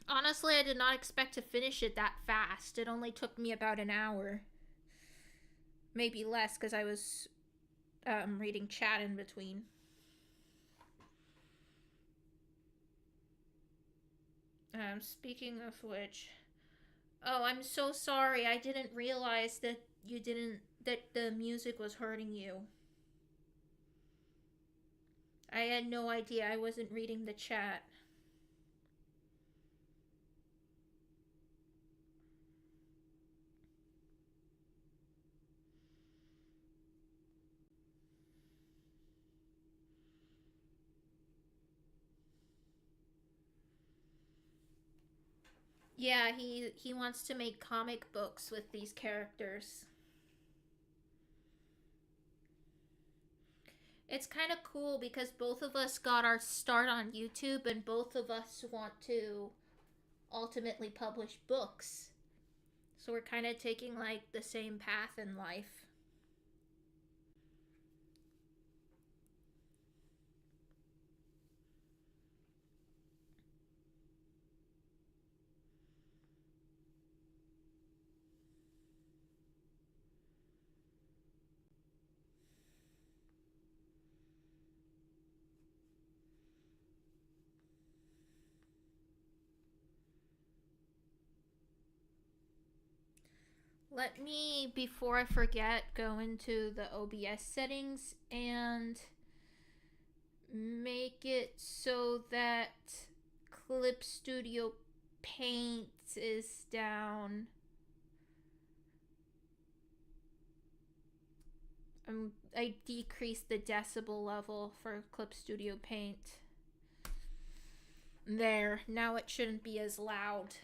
Honestly, I did not expect to finish it that fast. It only took me about an hour. Maybe less because I was reading chat in between. Speaking of which, oh, I'm so sorry. I didn't realize that that the music was hurting you. I had no idea. I wasn't reading the chat. Yeah, he wants to make comic books with these characters. It's kind of cool because both of us got our start on YouTube and both of us want to ultimately publish books. So we're kind of taking like the same path in life. Let me, before I forget, go into the OBS settings and make it so that Clip Studio Paint is down. I decreased the decibel level for Clip Studio Paint. There, now it shouldn't be as loud.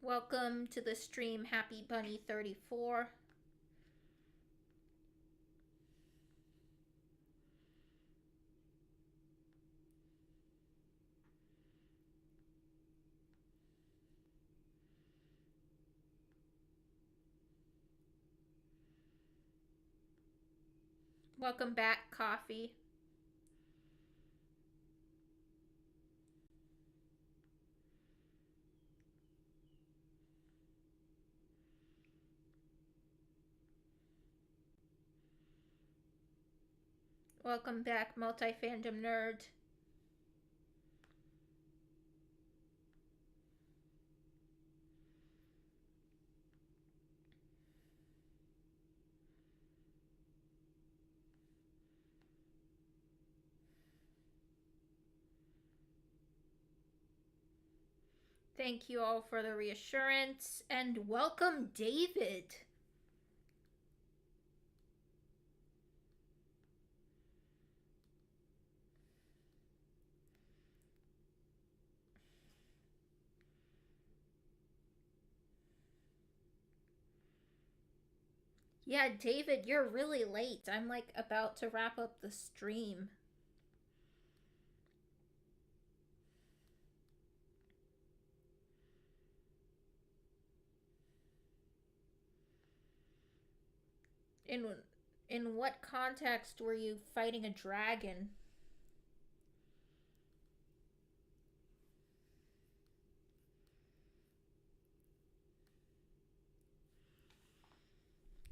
Welcome to the stream, Happy Bunny 34. Welcome back, Coffee. Welcome back, Multi-Fandom Nerd. Thank you all for the reassurance, and welcome, David. Yeah, David, you're really late. I'm like about to wrap up the stream. In what context were you fighting a dragon?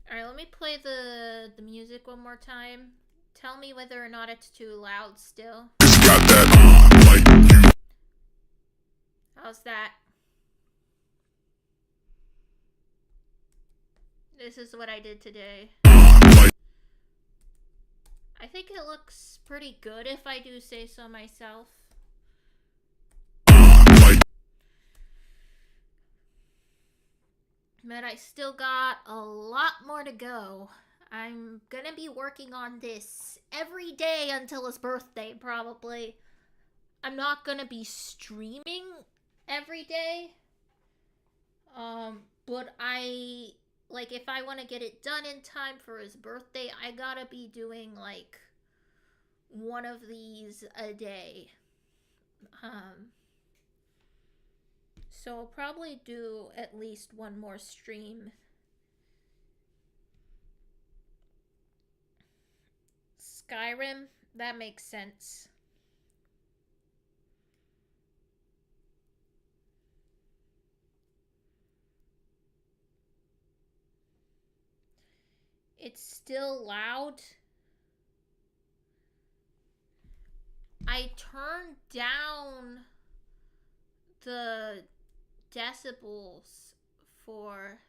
Alright, let me play the music one more time. Tell me whether or not it's too loud still. How's that? This is what I did today. I think it looks pretty good if I do say so myself. But I still got a lot more to go. I'm gonna be working on this every day until his birthday, probably. I'm not gonna be streaming every day. But if I want to get it done in time for his birthday, I gotta be doing, like, one of these a day. So I'll probably do at least one more stream. Skyrim? That makes sense. It's still loud. I turned down the decibels for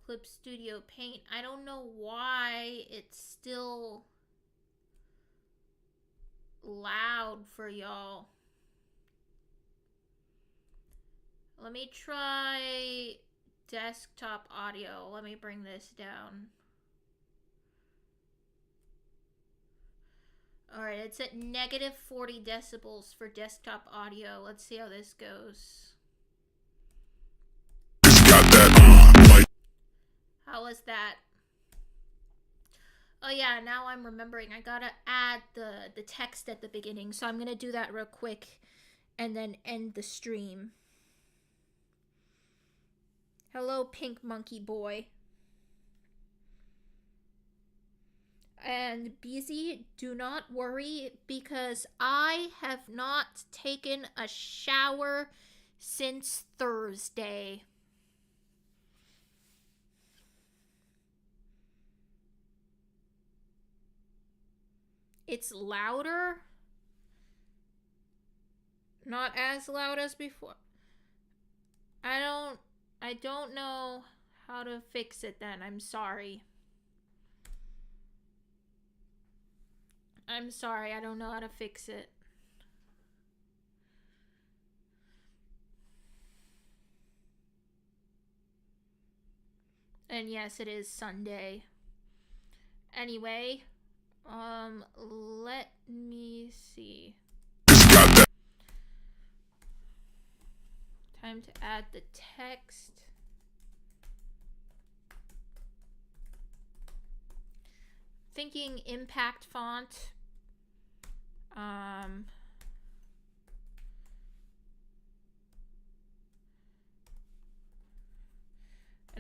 Clip Studio Paint. I don't know why it's still loud for y'all. Let me try desktop audio. Let me bring this down. Alright, it's at negative 40 decibels for desktop audio. Let's see how this goes. How was that? Oh yeah, now I'm remembering. I gotta add the text at the beginning, so I'm gonna do that real quick and then end the stream. Hello, Pink Monkey Boy. And BZ, do not worry because I have not taken a shower since Thursday. It's louder. Not as loud as before. I don't know how to fix it then. I'm sorry. I'm sorry, I don't know how to fix it. And yes, it is Sunday. Anyway, let me see. Time to add the text. Thinking impact font. And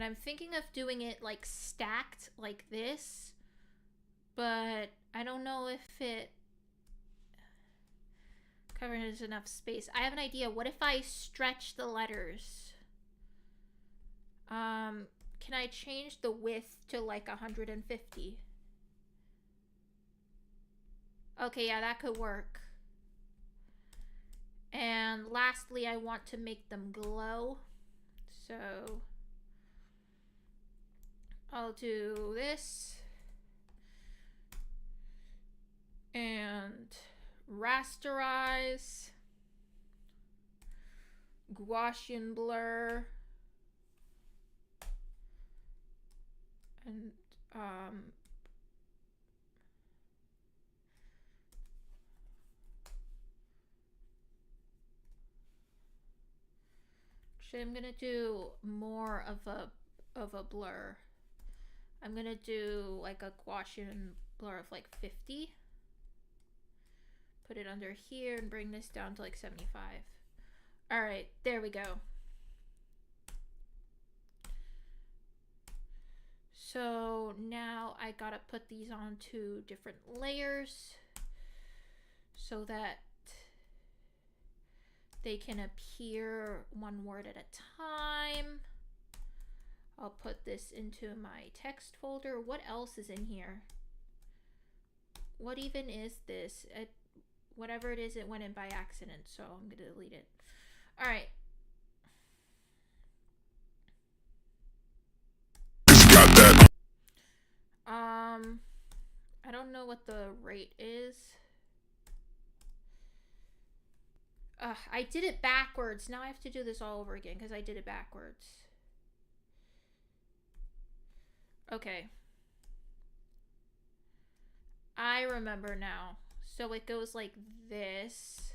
I'm thinking of doing it like stacked like this, but I don't know if it covers enough space. I have an idea. What if I stretch the letters? Can I change the width to like 150? Okay, yeah, that could work. And lastly, I want to make them glow. So I'll do this. And rasterize. Gaussian blur. And actually, I'm gonna do more of a blur. I'm gonna do like a Gaussian blur of like 50. Put it under here and bring this down to like 75. All right, there we go. So now I gotta put these onto different layers so that they can appear one word at a time. I'll put this into my text folder. What else is in here? What even is this? Whatever it is, it went in by accident, so I'm gonna delete it. All right. I don't know what the rate is. I did it backwards. Now I have to do this all over again because I did it backwards. Okay. I remember now. So it goes like this.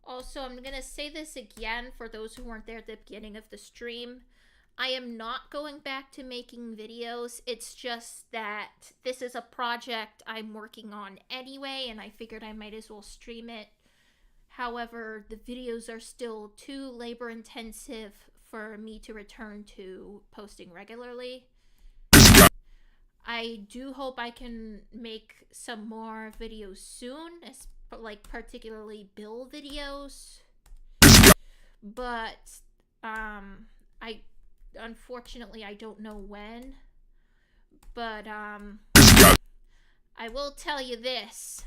Also, I'm going to say this again for those who weren't there at the beginning of the stream. I am not going back to making videos. It's just that this is a project I'm working on anyway, and I figured I might as well stream it. However, the videos are still too labor intensive for me to return to posting regularly. I do hope I can make some more videos soon, like particularly build videos. but I unfortunately I don't know when. But I will tell you this.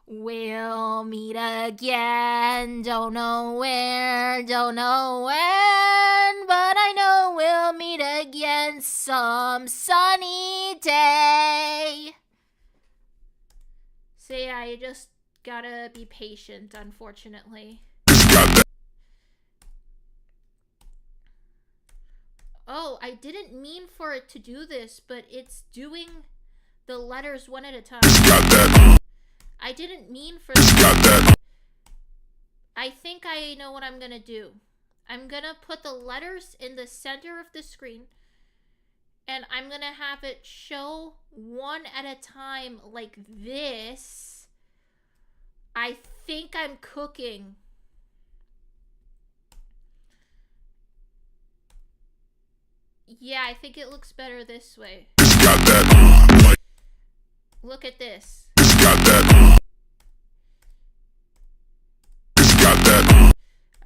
We'll meet again. Don't know where, don't know when, but I know we'll meet again some sunny day. So yeah, you just gotta be patient, unfortunately. Oh, I didn't mean for it to do this, but it's doing the letters one at a time. I didn't mean for that. I think I know what I'm gonna do. I'm gonna put the letters in the center of the screen, and I'm gonna have it show one at a time like this. I think I'm cooking. Yeah, I think it looks better this way. Look at this.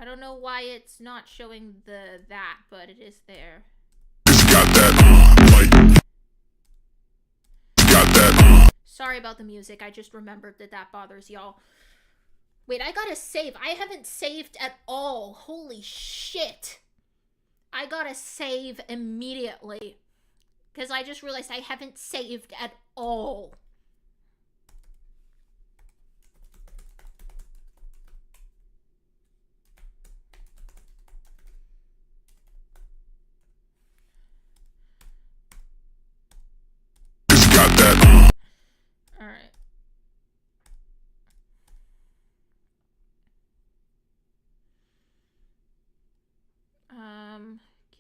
I don't know why it's not showing that, but it is there. Sorry about the music. I just remembered that bothers y'all. Wait, I gotta save. I haven't saved at all. Holy shit. I gotta save immediately. Because I just realized I haven't saved at all. Alright.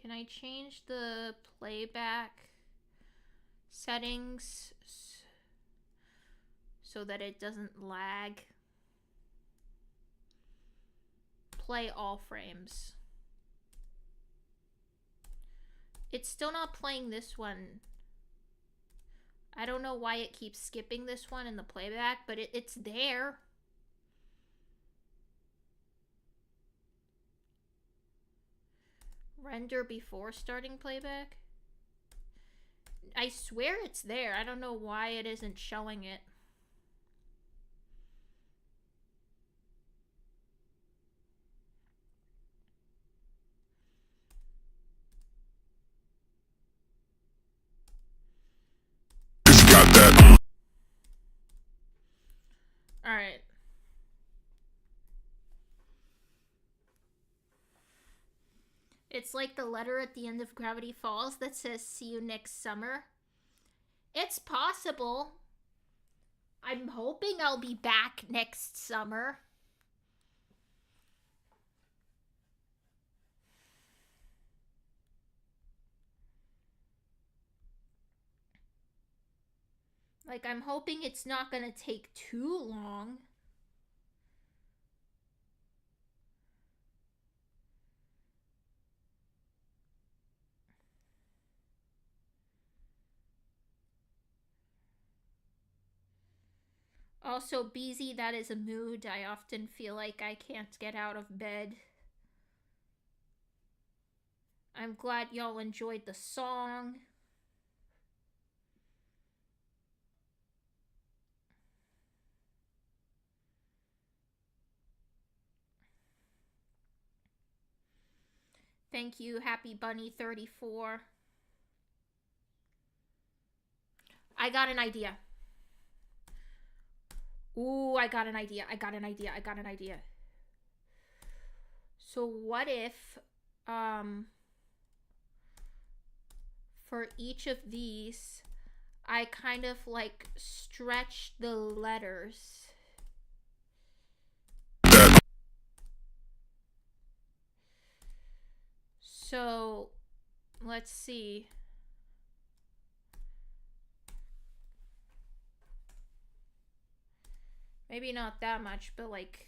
Can I change the playback settings so that it doesn't lag? Play all frames. It's still not playing this one. I don't know why it keeps skipping this one in the playback, but it's there. Render before starting playback? I swear it's there. I don't know why it isn't showing it. Alright. It's like the letter at the end of Gravity Falls that says, "See you next summer." It's possible. I'm hoping I'll be back next summer. Like, I'm hoping it's not gonna take too long. Also, Beezy, that is a mood. I often feel like I can't get out of bed. I'm glad y'all enjoyed the song. Thank you, Happy Bunny 34. I got an idea. Ooh, I got an idea. So what if, for each of these, I kind of like stretch the letters. So, let's see. Maybe not that much, but like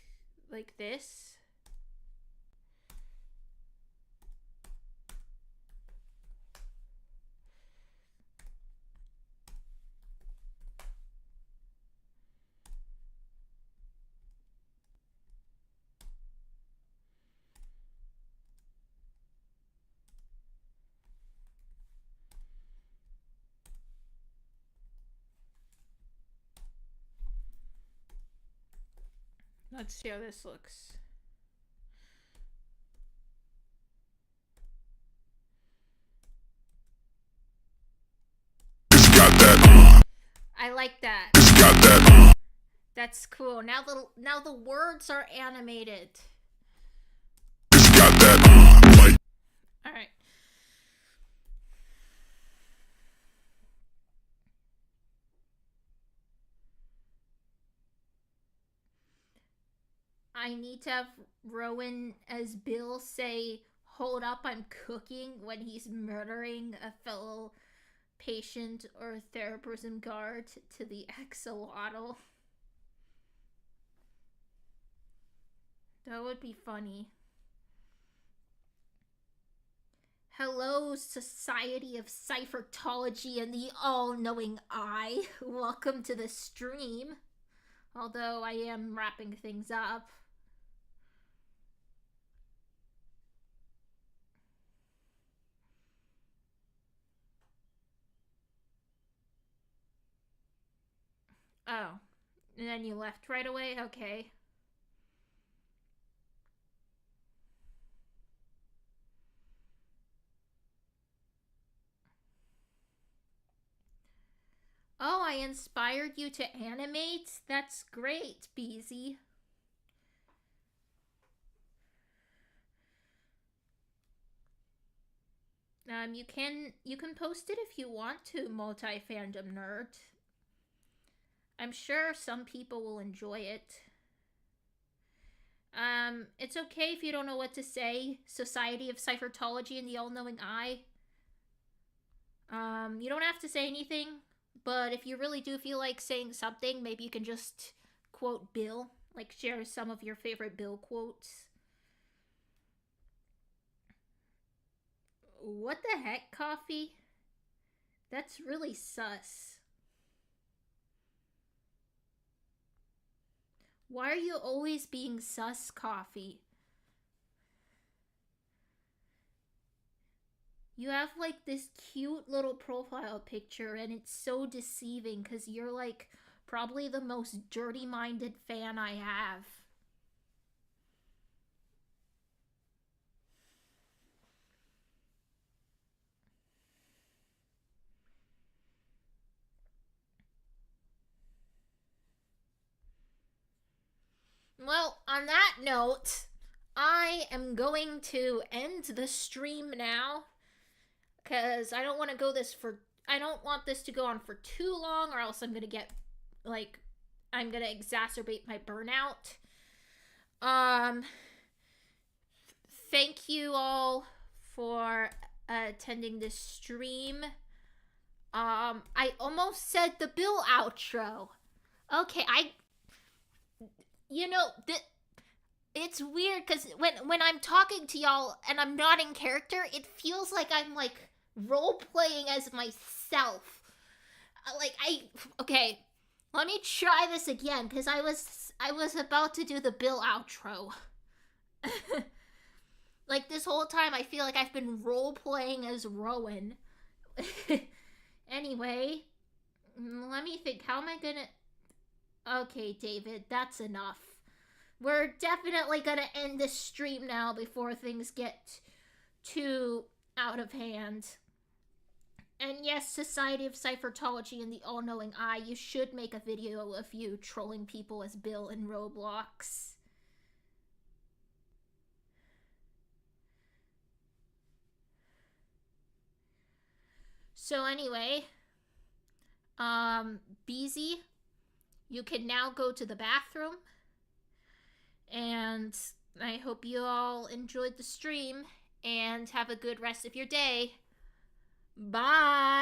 this. Let's see how this looks. I like that. That's cool. Now the words are animated. All right. I need to have Rowan as Bill say, "Hold up, I'm cooking," when he's murdering a fellow patient or therapism guard to the axolotl. That would be funny. Hello, Society of Cyphertology and the All-Knowing Eye. Welcome to the stream. Although I am wrapping things up. Oh. And then you left right away? Okay. Oh, I inspired you to animate? That's great, Beezy. You can post it if you want to, multi-fandom nerd. I'm sure some people will enjoy it. It's okay if you don't know what to say. Society of Cyphertology and the All-Knowing Eye. You don't have to say anything, but if you really do feel like saying something, maybe you can just quote Bill. Like, share some of your favorite Bill quotes. What the heck, Coffee? That's really sus. Why are you always being sus, Coffee? You have like this cute little profile picture and it's so deceiving because you're like probably the most dirty-minded fan I have. Well, on that note, I am going to end the stream now because I don't want this to go on for too long or else I'm going to exacerbate my burnout. Thank you all for attending this stream. I almost said the Bill outro. Okay, it's weird because when I'm talking to y'all and I'm not in character, it feels like I'm like role playing as myself. Okay, let me try this again because I was about to do the Bill outro. Like this whole time, I feel like I've been role playing as Rowan. Anyway, let me think. How am I gonna? Okay, David, that's enough. We're definitely gonna end this stream now before things get too out of hand. And yes, Society of Cyphertology and the All-Knowing Eye, you should make a video of you trolling people as Bill in Roblox. So anyway, Beezy, you can now go to the bathroom. And I hope you all enjoyed the stream and have a good rest of your day. Bye!